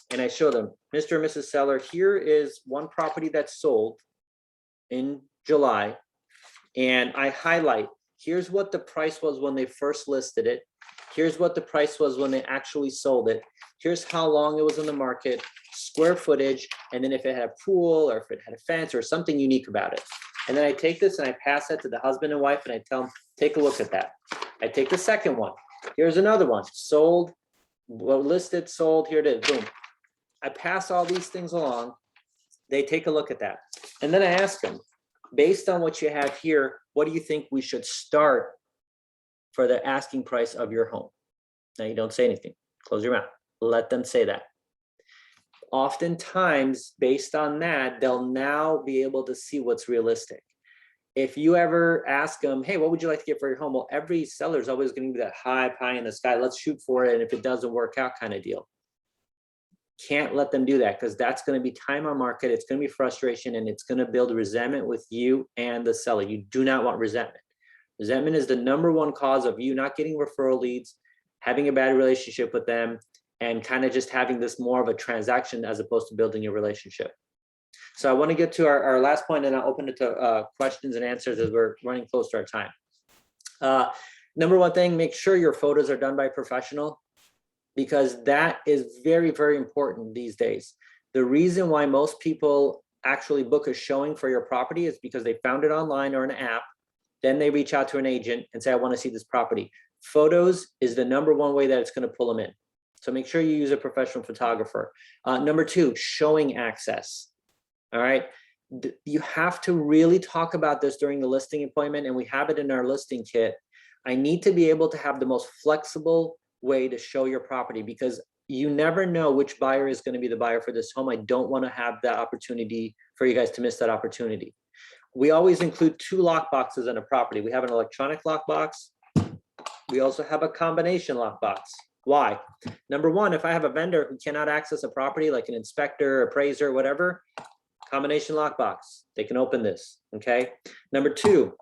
and I show them, Mr. and Mrs. Seller, here is one property that's sold in July. And I highlight, here's what the price was when they first listed it. Here's what the price was when they actually sold it. Here's how long it was on the market, square footage, and then if it had a pool or if it had a fence or something unique about it. And then I take this and I pass it to the husband and wife and I tell them, take a look at that. I take the second one. Here's another one, sold, well, listed, sold, here it is, boom. I pass all these things along. They take a look at that. And then I ask them, based on what you have here, what do you think we should start for the asking price of your home? Now you don't say anything. Close your mouth. Let them say that. Oftentimes, based on that, they'll now be able to see what's realistic. If you ever ask them, hey, what would you like to get for your home? Well, every seller is always going to be that high pie in the sky. Let's shoot for it. And if it doesn't work out kind of deal. Can't let them do that, because that's going to be time on market. It's going to be frustration, and it's going to build resentment with you and the seller. You do not want resentment. Resentment is the #1 cause of you not getting referral leads, having a bad relationship with them, and kind of just having this more of a transaction as opposed to building a relationship. So I want to get to our last point, and I'll open it to questions and answers as we're running close to our time. #1 thing, make sure your photos are done by a professional, because that is very, very important these days. The reason why most people actually book a showing for your property is because they found it online or an app. Then they reach out to an agent and say, I want to see this property. Photos is the #1 way that it's going to pull them in. So make sure you use a professional photographer. #2, showing access. All right. You have to really talk about this during the listing appointment, and we have it in our listing kit. I need to be able to have the most flexible way to show your property, because you never know which buyer is going to be the buyer for this home. I don't want to have that opportunity for you guys to miss that opportunity. We always include 2 lock boxes in a property. We have an electronic lock box. We also have a combination lock box. Why? #1, if I have a vendor who cannot access a property, like an inspector, appraiser, whatever, combination lock box, they can open this. Okay. #2,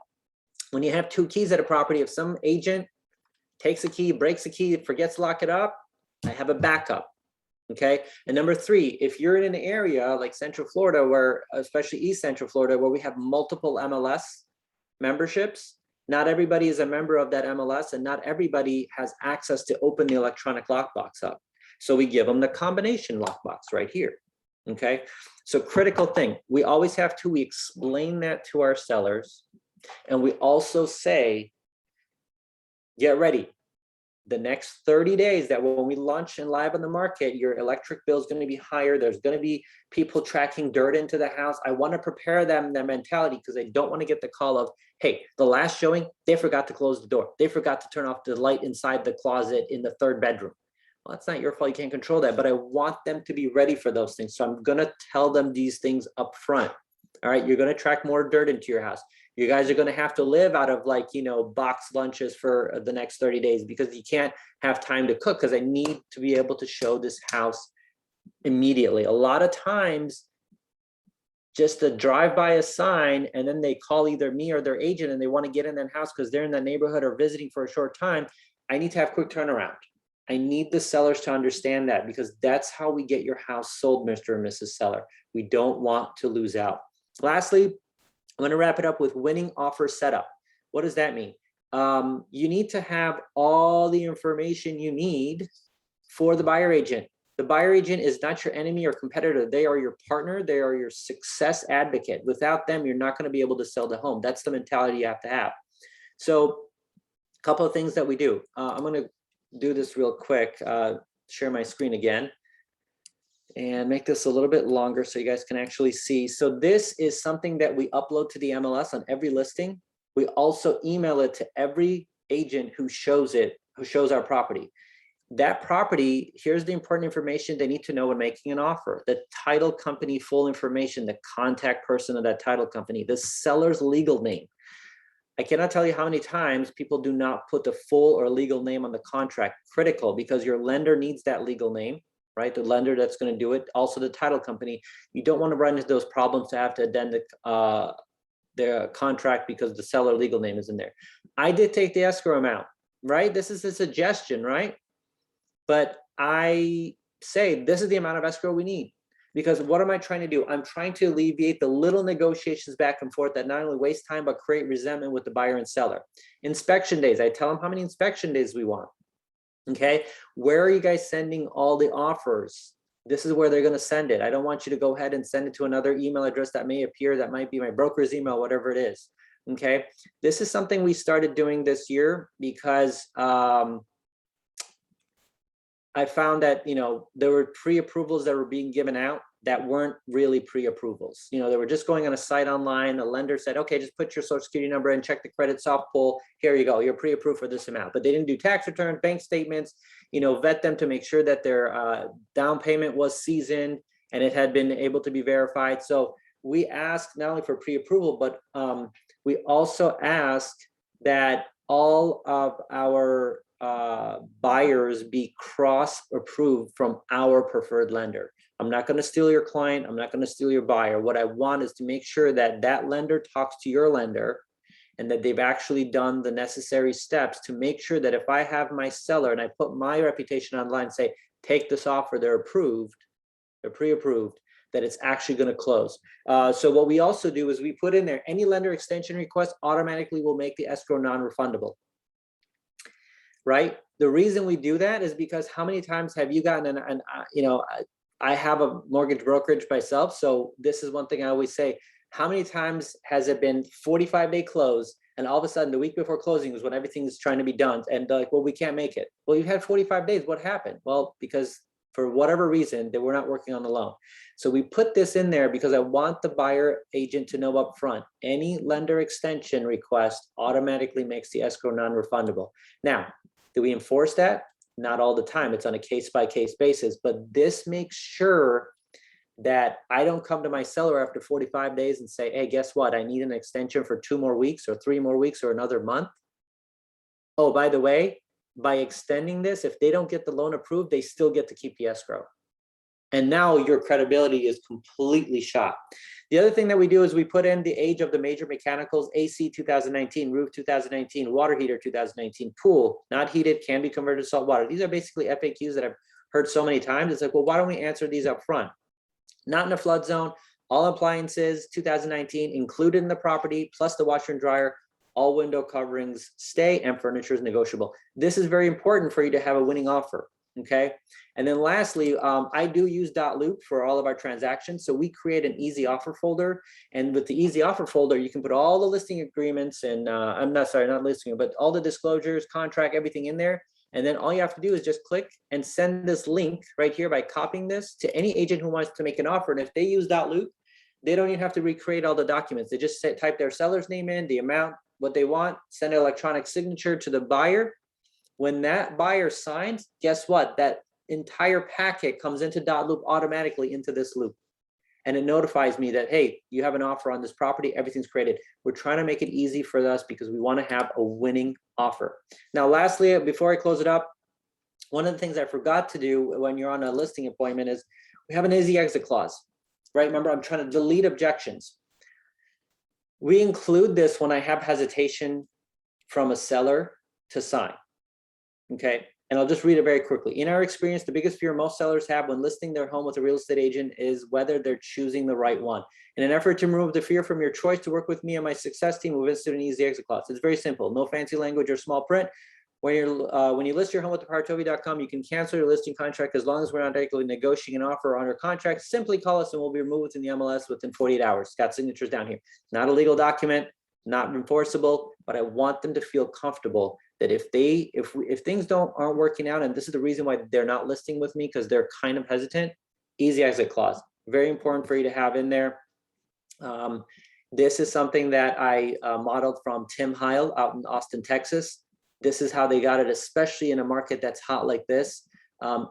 when you have 2 keys at a property, if some agent takes a key, breaks a key, forgets to lock it up, I have a backup. Okay. And #3, if you're in an area like Central Florida, where, especially East Central Florida, where we have multiple MLS memberships, not everybody is a member of that MLS, and not everybody has access to open the electronic lockbox up. So we give them the combination lockbox right here. Okay. So critical thing, we always have to, we explain that to our sellers. And we also say, get ready. The next 30 days that when we launch and live on the market, your electric bill is going to be higher. There's going to be people tracking dirt into the house. I want to prepare them, their mentality, because I don't want to get the call of, hey, the last showing, they forgot to close the door. They forgot to turn off the light inside the closet in the 3rd bedroom. Well, that's not your fault. You can't control that, but I want them to be ready for those things. So I'm going to tell them these things up front. All right. You're going to track more dirt into your house. You guys are going to have to live out of like, box lunches for the next 30 days because you can't have time to cook because I need to be able to show this house immediately. A lot of times, just to drive by a sign and then they call either me or their agent and they want to get in that house because they're in that neighborhood or visiting for a short time. I need to have quick turnaround. I need the sellers to understand that because that's how we get your house sold, Mr. and Mrs. Seller. We don't want to lose out. Lastly, I'm going to wrap it up with winning offer setup. What does that mean? You need to have all the information you need for the buyer agent. The buyer agent is not your enemy or competitor. They are your partner. They are your success advocate. Without them, you're not going to be able to sell the home. That's the mentality you have to have. So a couple of things that we do. I'm going to do this real quick, share my screen again and make this a little bit longer so you guys can actually see. So this is something that we upload to the MLS on every listing. We also email it to every agent who shows our property. That property, here's the important information they need to know when making an offer: the title company full information, the contact person of that title company, the seller's legal name. I cannot tell you how many times people do not put the full or legal name on the contract. Critical, because your lender needs that legal name, right? The lender that's going to do it, also the title company. You don't want to run into those problems to have to addend the contract because the seller legal name is in there. I did take the escrow amount, right? This is a suggestion, right? But I say this is the amount of escrow we need. Because what am I trying to do? I'm trying to alleviate the little negotiations back and forth that not only waste time, but create resentment with the buyer and seller. Inspection days, I tell them how many inspection days we want. Okay, where are you guys sending all the offers? This is where they're going to send it. I don't want you to go ahead and send it to another email address that may appear, that might be my broker's email, whatever it is. Okay, this is something we started doing this year because I found that, there were pre-approvals that were being given out that weren't really pre-approvals. They were just going on a site online. A lender said, okay, just put your social security number and check the credit soft pull. Here you go. You're pre-approved for this amount. But they didn't do tax return, bank statements, vet them to make sure that their down payment was seasoned and it had been able to be verified. So we asked not only for pre-approval, but we also asked that all of our buyers be cross-approved from our preferred lender. I'm not going to steal your client. I'm not going to steal your buyer. What I want is to make sure that that lender talks to your lender and that they've actually done the necessary steps to make sure that if I have my seller and I put my reputation online, say, take this offer, they're approved, they're pre-approved, that it's actually going to close. So what we also do is we put in there, any lender extension request automatically will make the escrow non-refundable. Right? The reason we do that is because how many times have you gotten I have a mortgage brokerage myself. So this is one thing I always say, how many times has it been 45-day close and all of a sudden the week before closing is when everything is trying to be done and they're like, well, we can't make it. Well, you've had 45 days. What happened? Well, because for whatever reason, they were not working on the loan. So we put this in there because I want the buyer agent to know up front, any lender extension request automatically makes the escrow non-refundable. Now, do we enforce that? Not all the time. It's on a case-by-case basis, but this makes sure that I don't come to my seller after 45 days and say, hey, guess what? I need an extension for 2 more weeks or 3 more weeks or another month. Oh, by the way, by extending this, if they don't get the loan approved, they still get to keep the escrow. And now your credibility is completely shot. The other thing that we do is we put in the age of the major mechanicals: AC 2019, roof 2019, water heater 2019, pool not heated, can be converted to salt water. These are basically FAQs that I've heard so many times. It's like, well, why don't we answer these up front? Not in a flood zone, all appliances 2019 included in the property, plus the washer and dryer, all window coverings stay, and furniture is negotiable. This is very important for you to have a winning offer. Okay. And then lastly, I do use .loop for all of our transactions. So we create an easy offer folder. And with the easy offer folder, you can put all the listing agreements and not listing, but all the disclosures, contract, everything in there. And then all you have to do is just click and send this link right here by copying this to any agent who wants to make an offer. And if they use .loop, they don't even have to recreate all the documents. They just type their seller's name in, the amount, what they want, send an electronic signature to the buyer. When that buyer signs, guess what? That entire packet comes into .loop automatically into this loop. and it notifies me that, hey, you have an offer on this property, everything's created. We're trying to make it easy for us because we want to have a winning offer. Now, lastly, before I close it up, one of the things I forgot to do when you're on a listing appointment is we have an easy exit clause, right? Remember, I'm trying to delete objections. We include this when I have hesitation from a seller to sign, okay? And I'll just read it very quickly. In our experience, the biggest fear most sellers have when listing their home with a real estate agent is whether they're choosing the right one. In an effort to remove the fear from your choice to work with me and my success team, we've instituted an easy exit clause. It's very simple, no fancy language or small print. When you list your home with thepartovi.com, you can cancel your listing contract as long as we're not actively negotiating an offer or under contract. Simply call us and we'll be removed within the MLS within 48 hours. Got signatures down here. Not a legal document, not enforceable, but I want them to feel comfortable that if things aren't working out, and this is the reason why they're not listing with me because they're kind of hesitant, easy exit clause. Very important for you to have in there. This is something that I modeled from Tim Heil out in Austin, Texas. This is how they got it, especially in a market that's hot like this.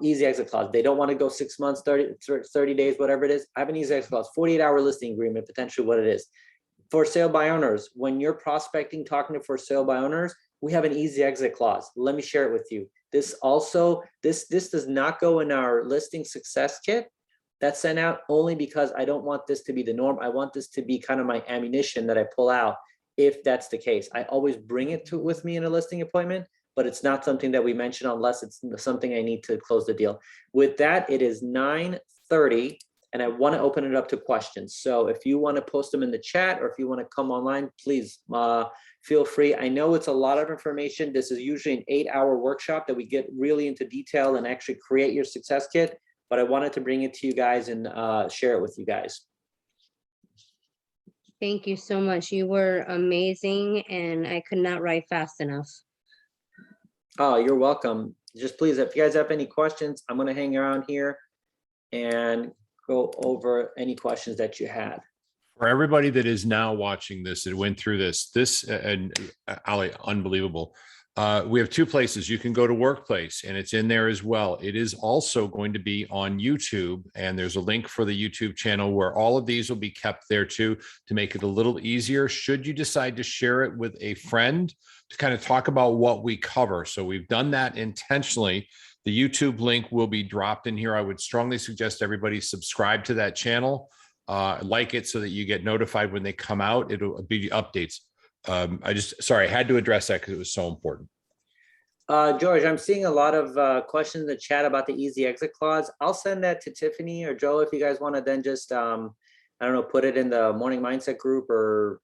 Easy exit clause. They don't want to go 6 months, 30 days, whatever it is. I have an easy exit clause, 48-hour listing agreement, potentially what it is. For sale by owners, when you're prospecting, talking to for sale by owners, we have an easy exit clause. Let me share it with you. This does not go in our listing success kit. That's sent out only because I don't want this to be the norm. I want this to be kind of my ammunition that I pull out if that's the case. I always bring it with me in a listing appointment, but it's not something that we mention unless it's something I need to close the deal. With that, it is 9:30 and I want to open it up to questions. So if you want to post them in the chat or if you want to come online, please feel free. I know it's a lot of information. This is usually an 8-hour workshop that we get really into detail and actually create your success kit, but I wanted to bring it to you guys and share it with you guys. Thank you so much. You were amazing and I could not write fast enough. Oh, you're welcome. Just please, if you guys have any questions, I'm going to hang around here and go over any questions that you had. For everybody that is now watching this and went through this and Ali, unbelievable. We have two places. You can go to Workplace and it's in there as well. It is also going to be on YouTube and there's a link for the YouTube channel where all of these will be kept there too, to make it a little easier. Should you decide to share it with a friend to kind of talk about what we cover. So we've done that intentionally. The YouTube link will be dropped in here. I would strongly suggest everybody subscribe to that channel, like it so that you get notified when they come out. It'll be updates. I had to address that because it was so important. George, I'm seeing a lot of questions in the chat about the easy exit clause. I'll send that to Tiffany or Joe if you guys want to then just, I don't know, put it in the morning mindset group or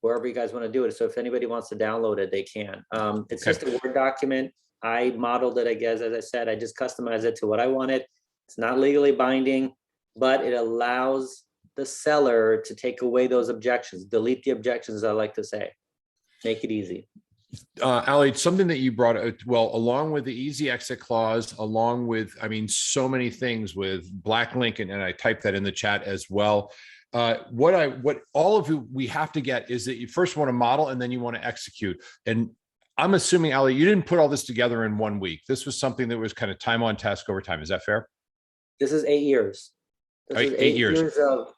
wherever you guys want to do it. So if anybody wants to download it, they can. It's just a Word document. I modeled it, I guess, as I said, I just customized it to what I wanted. It's not legally binding, but it allows the seller to take away those objections, delete the objections, I like to say. Make it easy. Ali, something that you brought, well, along with the easy exit clause, along with, I mean, so many things with Black Lincoln, and I typed that in the chat as well. What all of you, we have to get is that you first want to model and then you want to execute. And I'm assuming, Ali, you didn't put all this together in 1 week. This was something that was kind of time on task over time. Is that fair? This is 8 years. This is 8 years of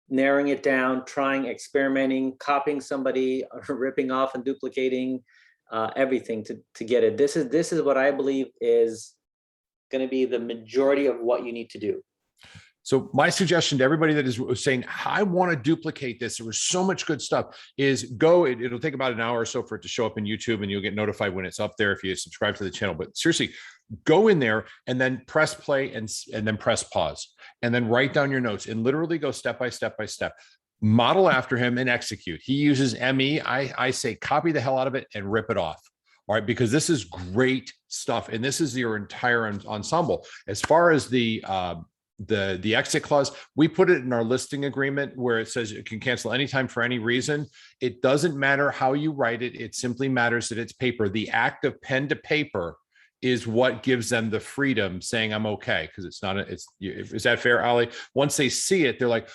narrowing it down, trying, experimenting, copying somebody, ripping off and duplicating everything to get it. This is what I believe is going to be the majority of what you need to do. So my suggestion to everybody that is saying, I want to duplicate this, there was so much good stuff, is go, it'll take about an hour or so for it to show up in YouTube and you'll get notified when it's up there if you subscribe to the channel. But seriously, go in there and then press play and then press pause and then write down your notes and literally go step by step by step. Model after him and execute. He uses ME. I say copy the hell out of it and rip it off. All right, because this is great stuff. And this is your entire ensemble. As far as the exit clause, we put it in our listing agreement where it says it can cancel anytime for any reason. It doesn't matter how you write it. It simply matters that it's paper. The act of pen to paper is what gives them the freedom saying I'm okay. Because it's not, is that fair, Ali? Once they see it, they're like,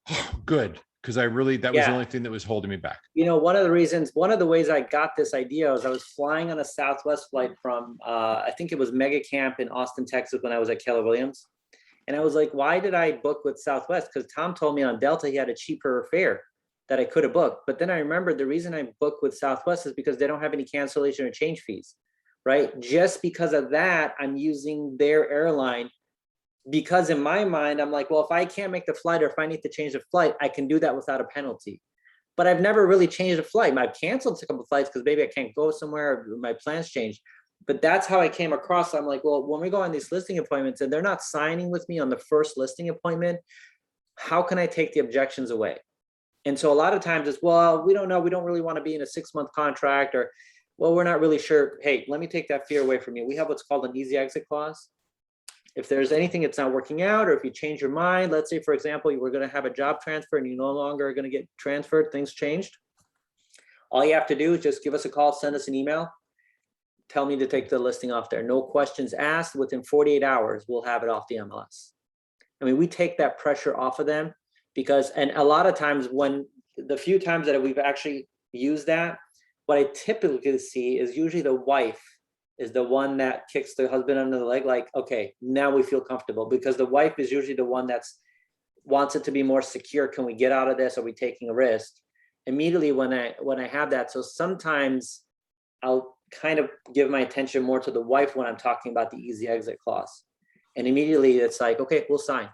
oh, good. Because that was the only thing that was holding me back. You know, one of the ways I got this idea was I was flying on a Southwest flight from, I think it was Mega Camp in Austin, Texas when I was at Keller Williams. And I was like, why did I book with Southwest? Because Tom told me on Delta he had a cheaper fare that I could have booked. But then I remembered the reason I booked with Southwest is because they don't have any cancellation or change fees, right? Just because of that, I'm using their airline, because in my mind, I'm like, well, if I can't make the flight, or if I need to change the flight, I can do that without a penalty. But I've never really changed a flight. I've canceled a couple of flights because maybe I can't go somewhere, or my plans changed. But that's how I came across. I'm like, well, when we go on these listing appointments and they're not signing with me on the first listing appointment, how can I take the objections away? And so a lot of times it's, well, we don't know. We don't really want to be in a 6-month contract, or, well, we're not really sure. Hey, let me take that fear away from you. We have what's called an easy exit clause. If there's anything that's not working out, or if you change your mind, let's say, for example, you were going to have a job transfer and you no longer are going to get transferred, things changed. All you have to do is just give us a call, send us an email, tell me to take the listing off there. No questions asked. Within 48 hours, we'll have it off the MLS. I mean, we take that pressure off of them, because, and a lot of times when the few times that we've actually used that, what I typically see is usually the wife is the one that kicks the husband under the leg, like, okay, now we feel comfortable, because the wife is usually the one that's wants it to be more secure. Can we get out of this? Are we taking a risk? Immediately when I have that, so sometimes I'll kind of give my attention more to the wife when I'm talking about the easy exit clause. And immediately it's like, okay, we'll sign.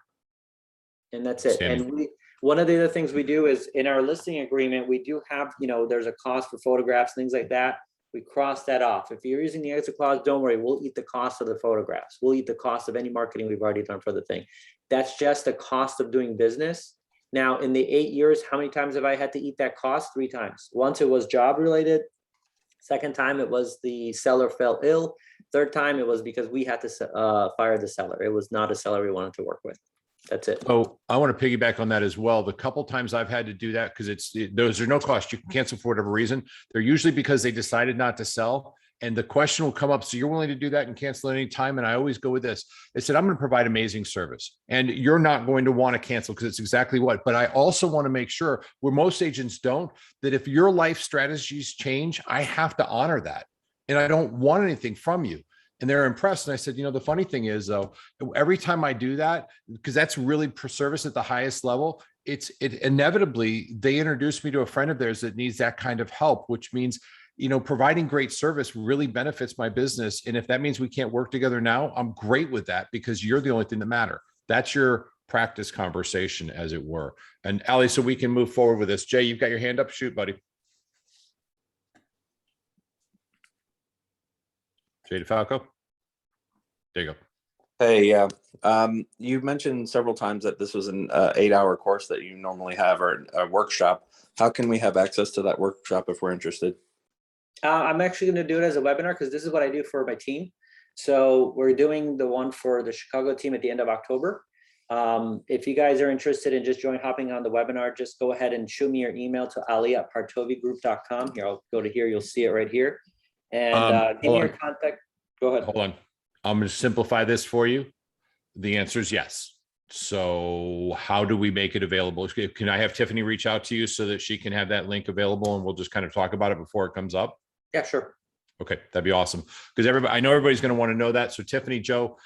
And that's it. And one of the other things we do is in our listing agreement, we do have, there's a cost for photographs, things like that. We cross that off. If you're using the exit clause, don't worry, we'll eat the cost of the photographs. We'll eat the cost of any marketing we've already done for the thing. That's just the cost of doing business. Now, in the 8 years, how many times have I had to eat that cost? 3 times. Once it was job related. Second time, it was the seller fell ill. Third time, it was because we had to fire the seller. It was not a seller we wanted to work with. That's it. Oh, I want to piggyback on that as well. The couple times I've had to do that, because those are no cost. You can cancel for whatever reason. They're usually because they decided not to sell. And the question will come up, so you're willing to do that and cancel at any time? And I always go with this. I said, I'm going to provide amazing service, and you're not going to want to cancel, because it's exactly what. But I also want to make sure, where most agents don't, that if your life strategies change, I have to honor that. And I don't want anything from you. And they're impressed. And I said, the funny thing is, though, every time I do that, because that's really service at the highest level, it inevitably, they introduce me to a friend of theirs that needs that kind of help, which means, providing great service really benefits my business. And if that means we can't work together now, I'm great with that, because you're the only thing that matter. That's your practice conversation, as it were. And Ali, so we can move forward with this. Jay, you've got your hand up. Shoot, buddy. Jay DeFalco. There you go. Hey, yeah. You mentioned several times that this was an 8-hour course that you normally have, or a workshop. How can we have access to that workshop if we're interested? I'm actually going to do it as a webinar, because this is what I do for my team. So we're doing the one for the Chicago team at the end of October. If you guys are interested in just hopping on the webinar, just go ahead and shoot me your email to ali@partovigroup.com. Here, I'll go to here. You'll see it right here. And give me your contact. Go ahead. Hold on. I'm going to simplify this for you. The answer is yes. So how do we make it available? Can I have Tiffany reach out to you so that she can have that link available, and we'll just kind of talk about it before it comes up? Yeah, sure. Okay, that'd be awesome, because I know everybody's going to want to know that. So Tiffany, Joe,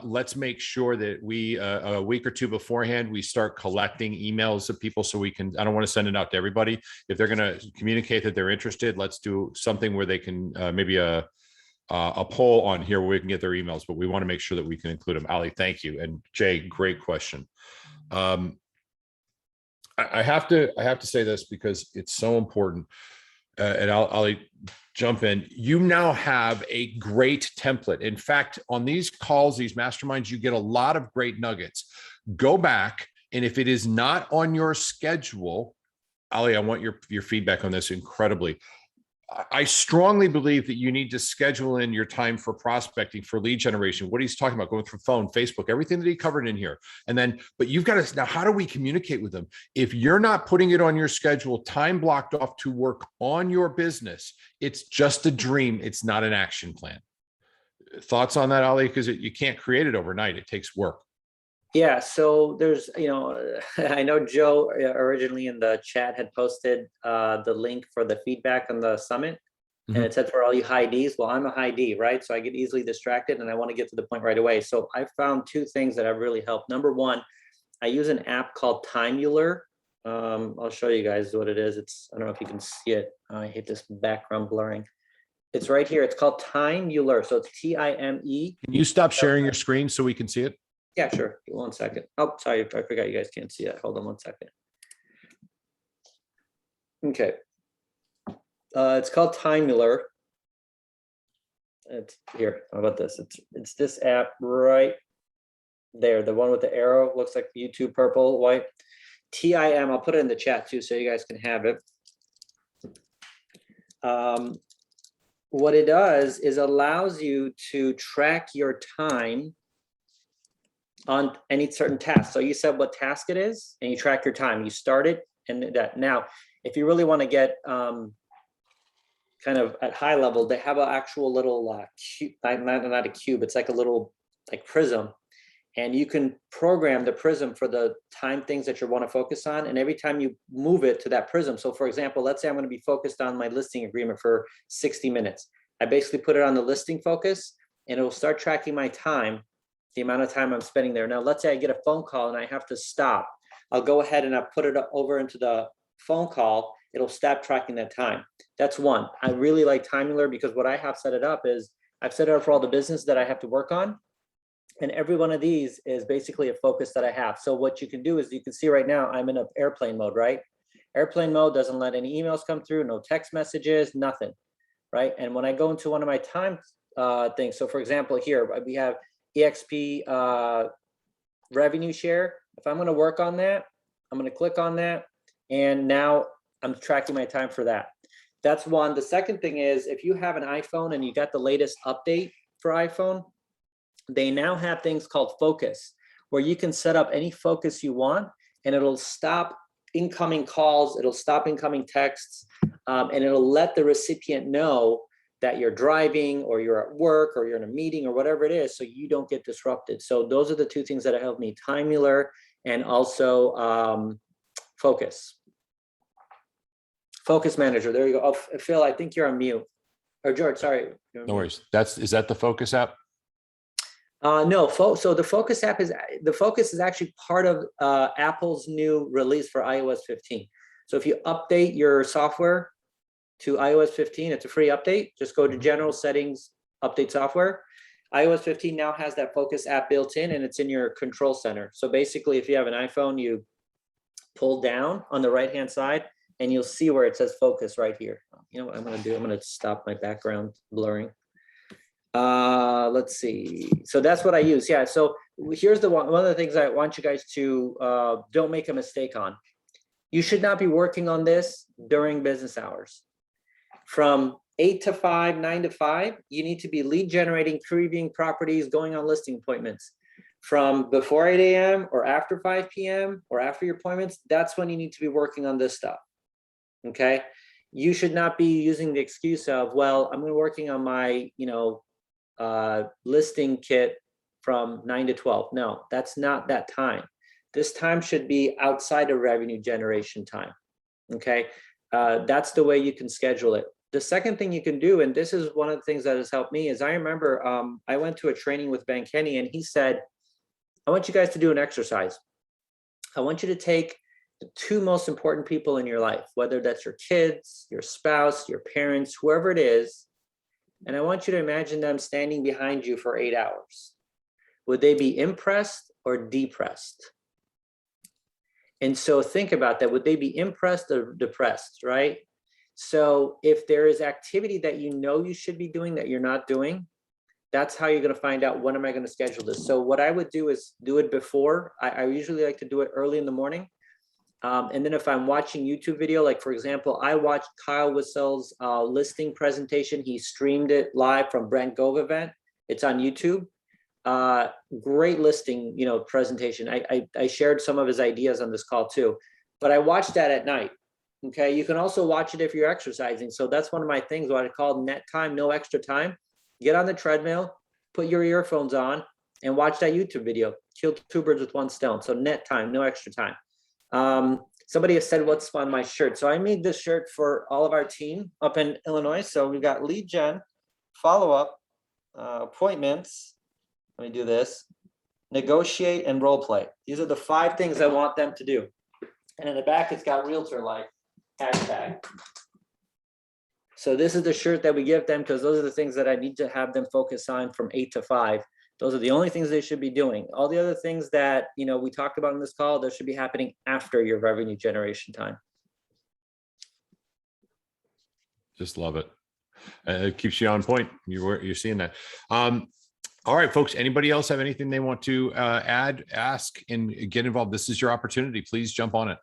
let's make sure that we a week or two beforehand, we start collecting emails of people, so we can, I don't want to send it out to everybody. If they're going to communicate that they're interested, let's do something where they can maybe a poll on here where we can get their emails, but we want to make sure that we can include them. Ali, thank you. And Jay, great question. I have to say this because it's so important. And I'll jump in. You now have a great template. In fact, on these calls, these masterminds, you get a lot of great nuggets. Go back, and if it is not on your schedule, Ali, I want your feedback on this incredibly. I strongly believe that you need to schedule in your time for prospecting, for lead generation, what he's talking about, going through phone, Facebook, everything that he covered in here. And then, but you've got to, now, how do we communicate with them? If you're not putting it on your schedule, time blocked off to work on your business, it's just a dream. It's not an action plan. Thoughts on that, Ali? Because you can't create it overnight. It takes work. Yeah, so there's, I know Joe originally in the chat had posted the link for the feedback on the summit. And it said for all you high Ds, well, I'm a high D, right? So I get easily distracted and I want to get to the point right away. So I found two things that have really helped. Number one, I use an app called Timular. I'll show you guys what it is. I don't know if you can see it. I hate this background blurring. It's right here. It's called Timular. So it's Time. Can you stop sharing your screen so we can see it? Yeah, sure. 1 second. Oh, sorry. I forgot you guys can't see it. Hold on 1 second. Okay. It's called Timular. It's here. How about this? It's this app right there. The one with the arrow looks like YouTube purple, white. TIM. I'll put it in the chat too, so you guys can have it. What it does is allows you to track your time on any certain task. So you said what task it is, and you track your time. You start it, and that. Now, if you really want to get kind of at high level, they have an actual little cube, not a cube. It's like a little prism, and you can program the prism for the time things that you want to focus on. And every time you move it to that prism. So for example, let's say I'm going to be focused on my listing agreement for 60 minutes. I basically put it on the listing focus, and it will start tracking my time, the amount of time I'm spending there. Now, let's say I get a phone call and I have to stop. I'll go ahead and I'll put it over into the phone call. It'll stop tracking that time. That's one. I really like Timular because what I have set it up is I've set it up for all the business that I have to work on. And every one of these is basically a focus that I have. So what you can do is you can see right now, I'm in an airplane mode, right? Airplane mode doesn't let any emails come through, no text messages, nothing, right? And when I go into one of my time things, so for example, here we have EXP revenue share. If I'm going to work on that, I'm going to click on that. And now I'm tracking my time for that. That's one. The second thing is if you have an iPhone and you got the latest update for iPhone, they now have things called focus, where you can set up any focus you want, and it'll stop incoming calls, it'll stop incoming texts, and it'll let the recipient know that you're driving or you're at work or you're in a meeting or whatever it is, so you don't get disrupted. So those are the two things that have helped me, Timular and also focus. Focus manager, there you go. Oh, Phil, I think you're on mute. Or George, sorry. No worries. Is that the focus app? No, so the Focus app is actually part of Apple's new release for iOS 15. So if you update your software to iOS 15, it's a free update. Just go to General Settings, Update Software. iOS 15 now has that Focus app built in, and it's in your control center. So basically, if you have an iPhone, you pull down on the right-hand side, and you'll see where it says Focus right here. You know what I'm going to do? I'm going to stop my background blurring. Let's see. So that's what I use. Yeah. So here's the one of the things I want you guys to don't make a mistake on. You should not be working on this during business hours. From 8 to 5, 9 to 5, you need to be lead generating, previewing properties, going on listing appointments. From before 8 a.m. or after 5 p.m. or after your appointments, that's when you need to be working on this stuff. Okay. You should not be using the excuse of, well, I'm working on my, listing kit from 9 to 12. No, that's not that time. This time should be outside of revenue generation time. Okay. That's the way you can schedule it. The second thing you can do, and this is one of the things that has helped me, is I remember I went to a training with Ben Kenny, and he said, I want you guys to do an exercise. I want you to take the two most important people in your life, whether that's your kids, your spouse, your parents, whoever it is, and I want you to imagine them standing behind you for 8 hours. Would they be impressed or depressed? And so think about that. Would they be impressed or depressed, right? So if there is activity that you know you should be doing that you're not doing, that's how you're going to find out, when am I going to schedule this? So what I would do is do it before. I usually like to do it early in the morning. And then if I'm watching YouTube video, like for example, I watched Kyle Whistle's listing presentation. He streamed it live from Brent Gove event. It's on YouTube. Great listing, presentation. I shared some of his ideas on this call too, but I watched that at night. Okay. You can also watch it if you're exercising. So that's one of my things, what I call net time, no extra time. Get on the treadmill, put your earphones on, and watch that YouTube video. Kill two birds with one stone. So net time, no extra time. somebody has said, what's on my shirt? So I made this shirt for all of our team up in Illinois. So we've got lead gen, follow-up, appointments. Let me do this. Negotiate and role play. These are the 5 things I want them to do. And in the back, it's got realtor like hashtag. So this is the shirt that we give them because those are the things that I need to have them focus on from 8 to 5. Those are the only things they should be doing. All the other things that, you know, we talked about in this call, those should be happening after your revenue generation time. Just love it. It keeps you on point. You're seeing that. All right, folks, anybody else have anything they want to add, ask, and get involved? This is your opportunity. Please jump on it.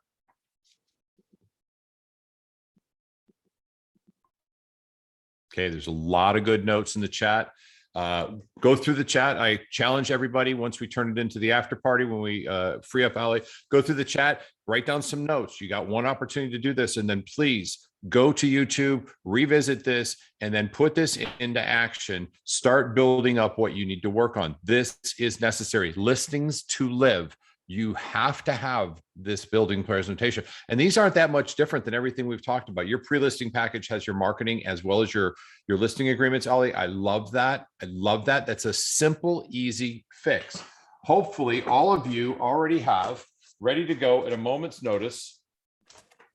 Okay, there's a lot of good notes in the chat. Go through the chat. I challenge everybody once we turn it into the after party, when we free up Ali, go through the chat, write down some notes. You got one opportunity to do this, and then please go to YouTube, revisit this, and then put this into action. Start building up what you need to work on. This is necessary. Listings to live. You have to have this building presentation. And these aren't that much different than everything we've talked about. Your pre-listing package has your marketing as well as your listing agreements, Ali. I love that. I love that. That's a simple, easy fix. Hopefully all of you already have ready to go at a moment's notice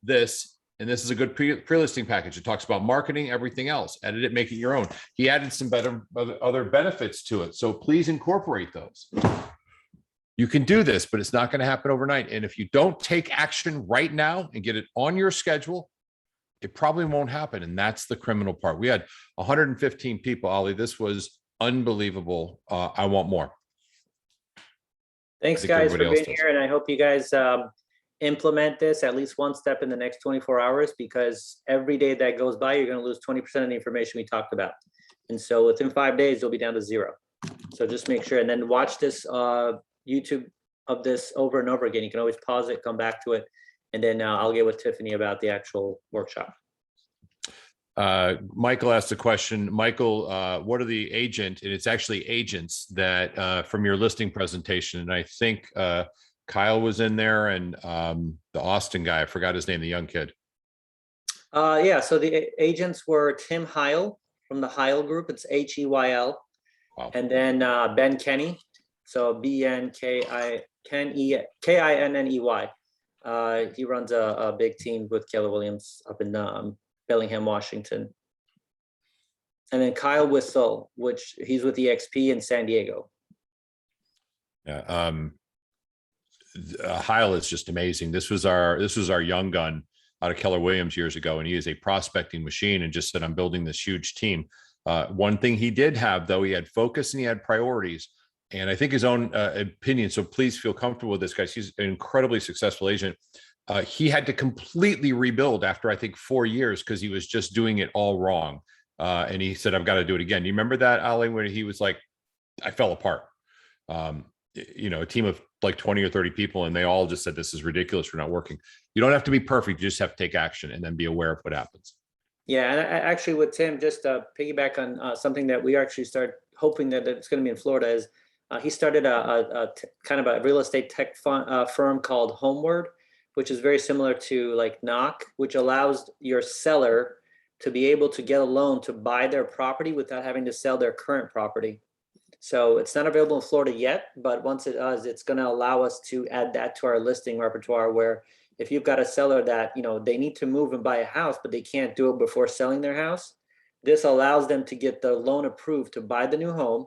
this. And this is a good pre-listing package. It talks about marketing, everything else. Edit it, make it your own. He added some other benefits to it. So please incorporate those. You can do this, but it's not going to happen overnight. And if you don't take action right now and get it on your schedule, it probably won't happen. And that's the criminal part. We had 115 people, Ali. This was unbelievable. I want more. Thanks, guys, for being here. And I hope you guys implement this at least one step in the next 24 hours, because every day that goes by, you're going to lose 20% of the information we talked about. And so within 5 days, you'll be down to 0. So just make sure, and then watch this YouTube of this over and over again. You can always pause it, come back to it, and then I'll get with Tiffany about the actual workshop. Michael asked a question. Michael, what are the agent, and it's actually agents that from your listing presentation, and I think Kyle was in there, and the Austin guy, I forgot his name, the young kid. Yeah, so the agents were Tim Heil from the Heil Group. It's H-E-Y-L. Wow. And then Ben Kenny. So B-N-K-I-N-N-E-Y. He runs a big team with Keller Williams up in Bellingham, Washington. And then Kyle Whistle, which he's with EXP in San Diego. Yeah, Heil is just amazing. This was our young gun out of Keller Williams years ago, and he is a prospecting machine, and just said, I'm building this huge team. One thing he did have, though, he had focus and he had priorities. And I think his own opinion. So please feel comfortable with this, guys. He's an incredibly successful agent. He had to completely rebuild after, I think, 4 years, because he was just doing it all wrong. And he said, I've got to do it again. You remember that, Ali, when he was like, I fell apart. You know, a team of like 20 or 30 people, and they all just said, this is ridiculous. We're not working. You don't have to be perfect. You just have to take action and then be aware of what happens. Yeah. And I actually, with Tim, just piggyback on something that we actually start hoping that it's going to be in Florida is, he started a kind of a real estate tech firm called Homeward, which is very similar to like Knock, which allows your seller to be able to get a loan to buy their property without having to sell their current property. So it's not available in Florida yet, but once it does, it's going to allow us to add that to our listing repertoire, where if you've got a seller that, you know, they need to move and buy a house, but they can't do it before selling their house, this allows them to get the loan approved to buy the new home.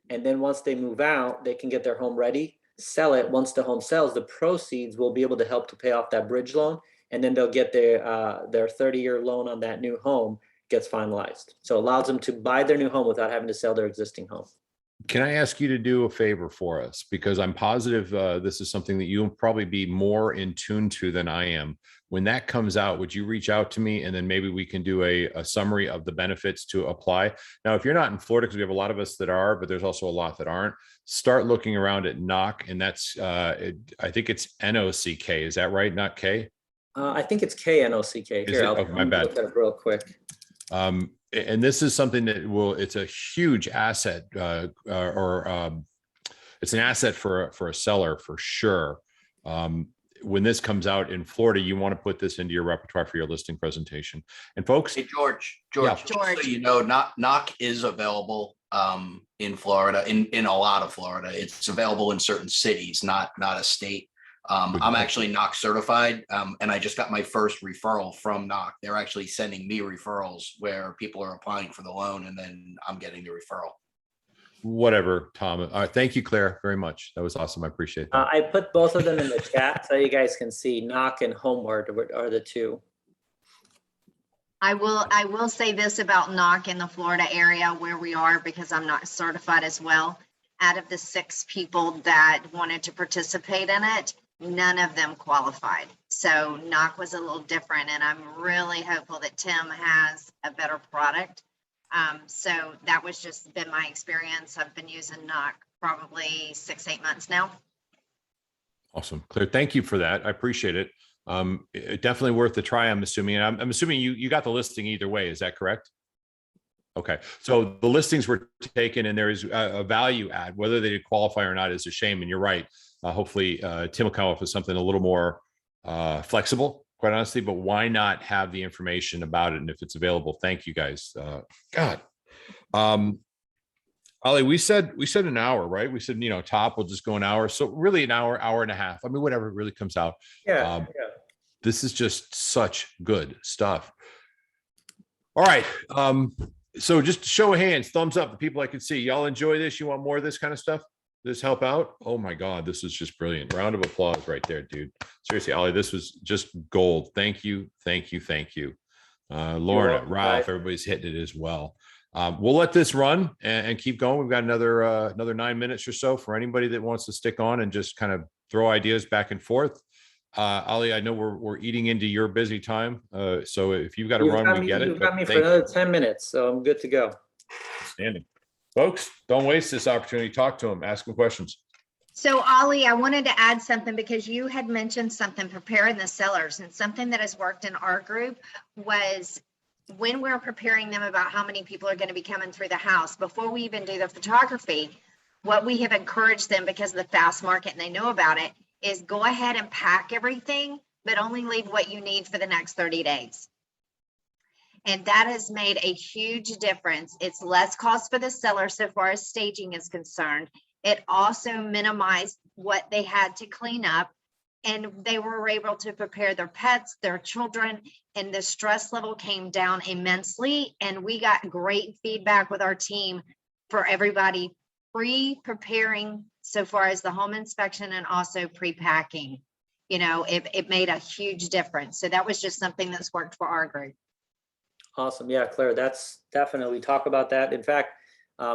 And then once they move out, they can get their home ready, sell it. Once the home sells, the proceeds will be able to help to pay off that bridge loan. And then they'll get their 30-year loan on that new home gets finalized. So it allows them to buy their new home without having to sell their existing home. Can I ask you to do a favor for us? Because I'm positive this is something that you'll probably be more in tune to than I am. When that comes out, would you reach out to me, and then maybe we can do a summary of the benefits to apply? Now, if you're not in Florida, because we have a lot of us that are, but there's also a lot that aren't, start looking around at Knock, and that's, I think it's N-O-C-K. Is that right? Not K? I think it's K-N-O-C-K. Here, I'll my bad. Look at it real quick. And this is something that it's a huge asset, it's an asset for a seller for sure. when this comes out in Florida, you want to put this into your repertoire for your listing presentation. And folks, Hey, George, Yeah. just so you know, knock is available in Florida, in a lot of Florida. It's available in certain cities, not a state. I'm actually knock certified, and I just got my first referral from knock. They're actually sending me referrals where people are applying for the loan, and then I'm getting the referral. whatever, Tom. All right, thank you, Claire, very much. That was awesome. I appreciate that. I put both of them in the chat so you guys can see. Knock and Homeward are the two. I will say this about knock in the Florida area where we are, because I'm not certified as well. Out of the 6 people that wanted to participate in it, none of them qualified. So knock was a little different, and I'm really hopeful that Tim has a better product. So that was just been my experience. I've been using knock probably 6-8 months now. Awesome, Claire. Thank you for that. I appreciate it. Definitely worth the try, I'm assuming. And I'm assuming you got the listing either way. Is that correct? Okay. So the listings were taken and there is a value add, whether they qualify or not is a shame. And you're right. Hopefully Tim will come up with something a little more flexible, quite honestly, but why not have the information about it? And if it's available, thank you guys. God. Ali, we said an hour, right? We said, top will just go an hour. So really an hour, hour and a half. I mean, whatever it really comes out. Yeah. This is just such good stuff. All right. So just show of hands, thumbs up, the people I can see. Y'all enjoy this? You want more of this kind of stuff? This help out? Oh my God, this is just brilliant. Round of applause right there, dude. Seriously, Ali, this was just gold. Thank you. Thank you. Thank you. Lorna, welcome, Ralph, everybody's hitting it as well. We'll let this run and keep going. We've got another 9 minutes or so for anybody that wants to stick on and just kind of throw ideas back and forth. Ali, I know we're eating into your busy time. So if you've got to run, we get it. You've got me for another 10 minutes, so I'm good to go. Outstanding. Folks, don't waste this opportunity. Talk to them, ask them questions. So Ali, I wanted to add something because you had mentioned something, preparing the sellers, and something that has worked in our group was when we're preparing them about how many people are going to be coming through the house, before we even do the photography, what we have encouraged them, because of the fast market and they know about it, is go ahead and pack everything, but only leave what you need for the next 30 days. And that has made a huge difference. It's less cost for the seller so far as staging is concerned. It also minimized what they had to clean up, and they were able to prepare their pets, their children, and the stress level came down immensely. And we got great feedback with our team for everybody pre-preparing so far as the home inspection and also pre-packing. It made a huge difference. So that was just something that's worked for our group. Awesome. Yeah, Claire, that's definitely talk about that. In fact,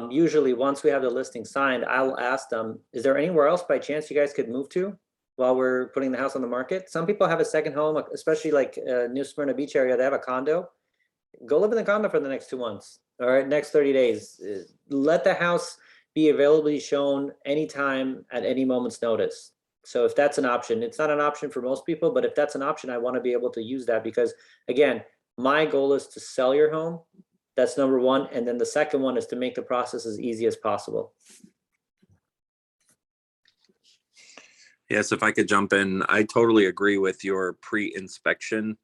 usually once we have the listing signed, I'll ask them, is there anywhere else by chance you guys could move to while we're putting the house on the market? Some people have a second home, especially like New Smyrna Beach area, they have a condo. Go live in the condo for the next 2 months. All right, next 30 days. Let the house be availably shown anytime at any moment's notice. So if that's an option, it's not an option for most people, but if that's an option, I want to be able to use that because, again, my goal is to sell your home. That's number one. And then the second one is to make the process as easy as possible. Yes, if I could jump in, I totally agree with your pre-inspection,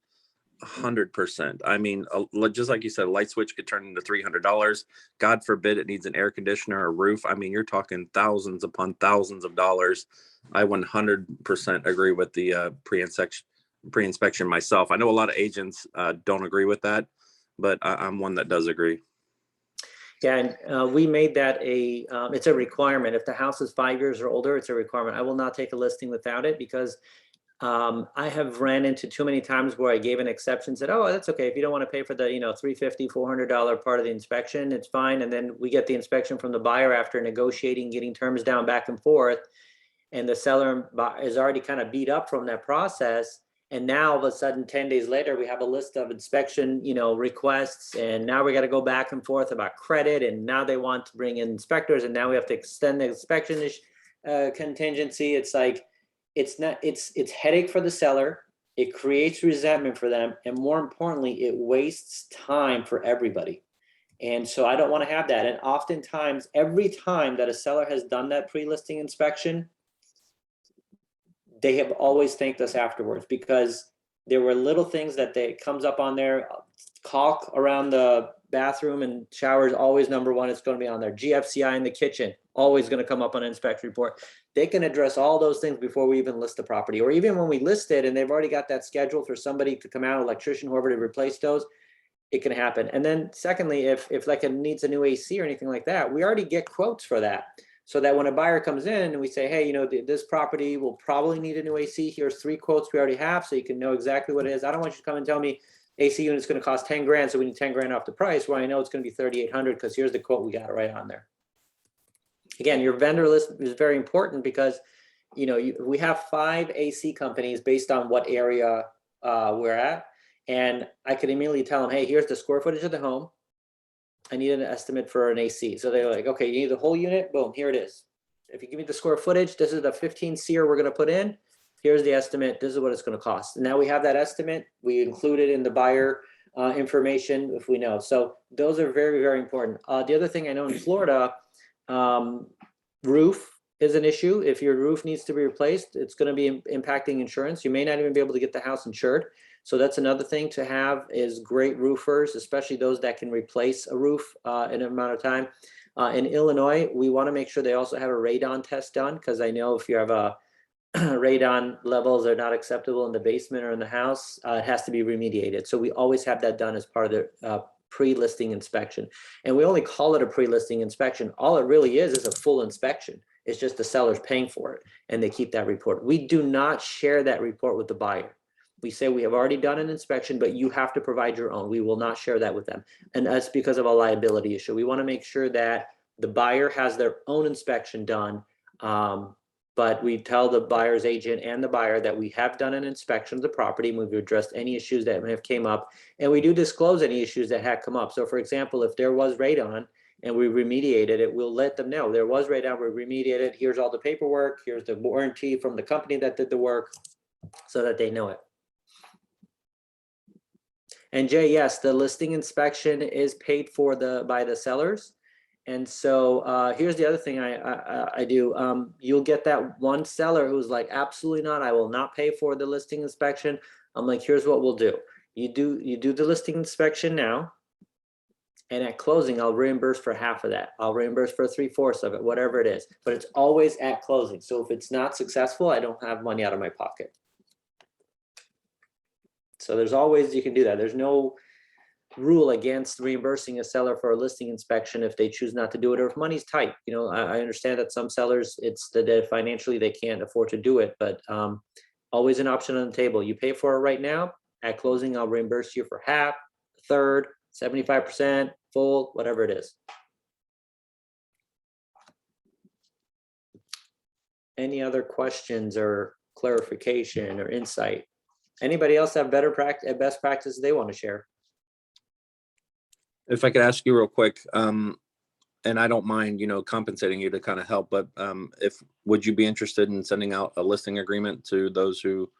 100%. I mean, just like you said, a light switch could turn into $300. God forbid it needs an air conditioner or roof. I mean, you're talking thousands upon thousands of dollars. I 100% agree with the pre-inspection myself. I know a lot of agents don't agree with that, but I'm one that does agree. Yeah, and we made that it's a requirement. If the house is 5 years or older, it's a requirement. I will not take a listing without it because I have ran into too many times where I gave an exception, said, oh, that's okay. If you don't want to pay for the, $350, $400 part of the inspection, it's fine. And then we get the inspection from the buyer after negotiating, getting terms down back and forth. And the seller is already kind of beat up from that process. And now all of a sudden, 10 days later, we have a list of inspection, requests. And now we got to go back and forth about credit. And now they want to bring in inspectors. And now we have to extend the inspection contingency. It's like, it's headache for the seller. It creates resentment for them. And more importantly, it wastes time for everybody. And so I don't want to have that. And oftentimes, every time that a seller has done that pre-listing inspection, they have always thanked us afterwards, because there were little things that comes up on there. Caulk around the bathroom and showers, always number one, it's going to be on there. GFCI in the kitchen, always going to come up on an inspection report. They can address all those things before we even list the property, or even when we list it and they've already got that schedule for somebody to come out, electrician, whoever, to replace those, it can happen. And then secondly, if like it needs a new AC or anything like that, we already get quotes for that. So that when a buyer comes in and we say, hey, you know, this property will probably need a new AC. Here's 3 quotes we already have, so you can know exactly what it is. I don't want you to come and tell me AC unit's going to cost 10 grand, so we need 10 grand off the price. Well, I know it's going to be 3,800 because here's the quote, we got it right on there. Again, your vendor list is very important because, you know, we have 5 AC companies based on what area we're at. And I could immediately tell them, hey, here's the square footage of the home. I need an estimate for an AC. So they're like, okay, you need the whole unit? Boom, here it is. If you give me the square footage, this is the 15 SEER we're going to put in. Here's the estimate. This is what it's going to cost. And now we have that estimate. We include it in the buyer information if we know. So those are very, very important. The other thing I know in Florida, roof is an issue. If your roof needs to be replaced, it's going to be impacting insurance. You may not even be able to get the house insured. So that's another thing to have, is great roofers, especially those that can replace a roof in an amount of time. In Illinois, we want to make sure they also have a radon test done, because I know if you have a radon levels are not acceptable in the basement or in the house, it has to be remediated. So we always have that done as part of the pre-listing inspection. And we only call it a pre-listing inspection. All it really is a full inspection. It's just the seller's paying for it and they keep that report. We do not share that report with the buyer. We say we have already done an inspection, but you have to provide your own. We will not share that with them. And that's because of a liability issue. We want to make sure that the buyer has their own inspection done. But we tell the buyer's agent and the buyer that we have done an inspection of the property and we've addressed any issues that may have came up. And we do disclose any issues that had come up. So for example, if there was radon and we remediated it, we'll let them know there was radon, we remediated. Here's all the paperwork. Here's the warranty from the company that did the work, so that they know it. And Jay, yes, the listing inspection is paid for by the sellers. And so here's the other thing I do. You'll get that one seller who's like, absolutely not, I will not pay for the listing inspection. I'm like, here's what we'll do. You do the listing inspection now, and at closing, I'll reimburse for half of that. I'll reimburse for 3/4 of it, whatever it is. But it's always at closing. So if it's not successful, I don't have money out of my pocket. So there's always, you can do that. There's no rule against reimbursing a seller for a listing inspection if they choose not to do it, or if money's tight. You know, I understand that some sellers, it's that financially they can't afford to do it, but always an option on the table. You pay for it right now. At closing, I'll reimburse you for half, a third, 75%, full, whatever it is. Any other questions or clarification or insight? Anybody else have best practices they want to share? If I could ask you real quick, and I don't mind, you know, compensating you to kind of help, but would you be interested in sending out a listing agreement to those who,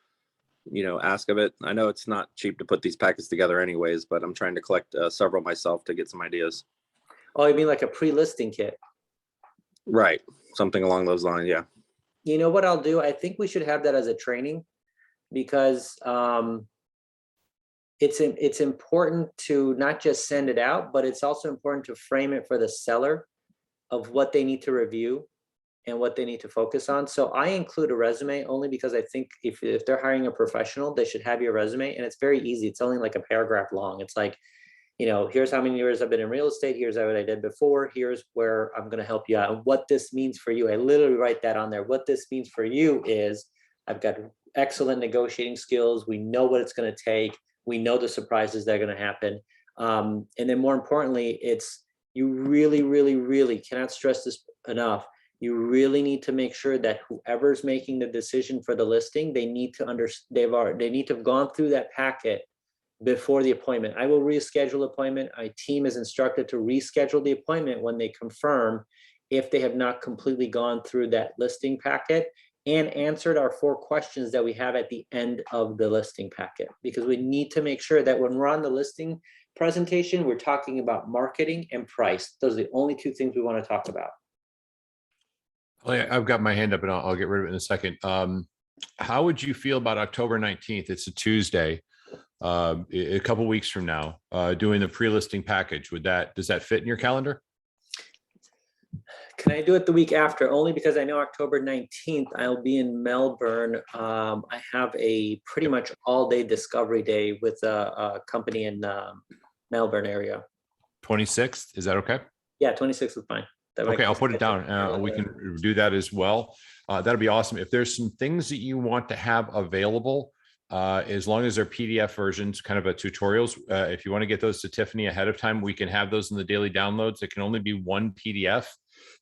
you know, ask of it? I know it's not cheap to put these packets together anyways, but I'm trying to collect several myself to get some ideas. Oh, you mean like a pre-listing kit? Right. Something along those lines. Yeah. You know what I'll do? I think we should have that as a training, because it's important to not just send it out, but it's also important to frame it for the seller of what they need to review and what they need to focus on. So I include a resume only because I think if they're hiring a professional, they should have your resume, and it's very easy. It's only like a paragraph long. It's like, you know, here's how many years I've been in real estate. Here's what I did before. Here's where I'm going to help you out and what this means for you. I literally write that on there. What this means for you is I've got excellent negotiating skills. We know what it's going to take. We know the surprises that are going to happen. And then more importantly, it's, you really, really, really cannot stress this enough. You really need to make sure that whoever's making the decision for the listing, they need to they need to have gone through that packet before the appointment. I will reschedule appointment. My team is instructed to reschedule the appointment when they confirm if they have not completely gone through that listing packet and answered our 4 questions that we have at the end of the listing packet, because we need to make sure that when we're on the listing presentation, we're talking about marketing and price. Those are the only 2 things we want to talk about. I've got my hand up and I'll get rid of it in a second. How would you feel about October 19th? It's a Tuesday, a couple weeks from now, doing the pre-listing package. Does that fit in your calendar? Can I do it the week after? Only because I know October 19th, I'll be in Melbourne. I have a pretty much all-day discovery day with a company in Melbourne area. 26th, is that okay? Yeah, 26th is fine. Okay, I'll put it down. We can do that as well. That'll be awesome. If there's some things that you want to have available, as long as they're PDF versions, kind of a tutorials, if you want to get those to Tiffany ahead of time, we can have those in the daily downloads. It can only be one PDF,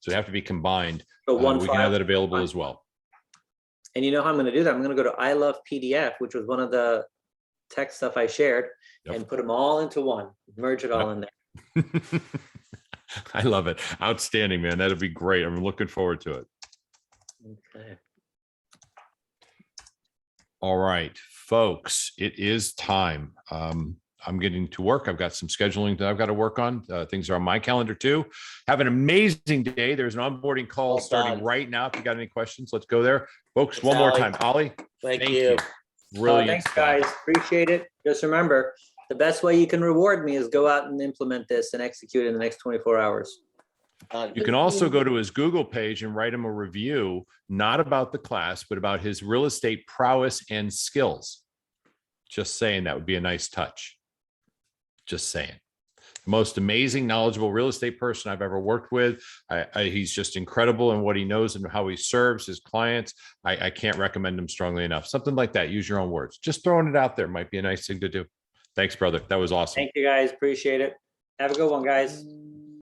so they have to be combined. So We can have that available as well. And you know how I'm going to do that? I'm going to go to I Love PDF, which was one of the tech stuff I shared, and put them all into one, merge it all in there. I love it. Outstanding, man. That'd be great. I'm looking forward to it. Okay. All right, folks, it is time. I'm getting to work. I've got some scheduling that I've got to work on. Things are on my calendar too. Have an amazing day. There's an onboarding call Well starting done. right now. If you got any questions, let's go there. Folks, Thanks, one more Ali. time. Ali, Thank you. brilliant. Thanks, guys. Appreciate it. Just remember, the best way you can reward me is go out and implement this and execute in the next 24 hours. Done. You can also go to his Google page and write him a review, not about the class, but about his real estate prowess and skills. Just saying, that would be a nice touch. Just saying. The most amazing, knowledgeable real estate person I've ever worked with. He's just incredible in what he knows and how he serves his clients. I can't recommend him strongly enough. Something like that. Use your own words. Just throwing it out there might be a nice thing to do. Thanks, brother. That was awesome. Thank you, guys. Appreciate it. Have a good one, guys.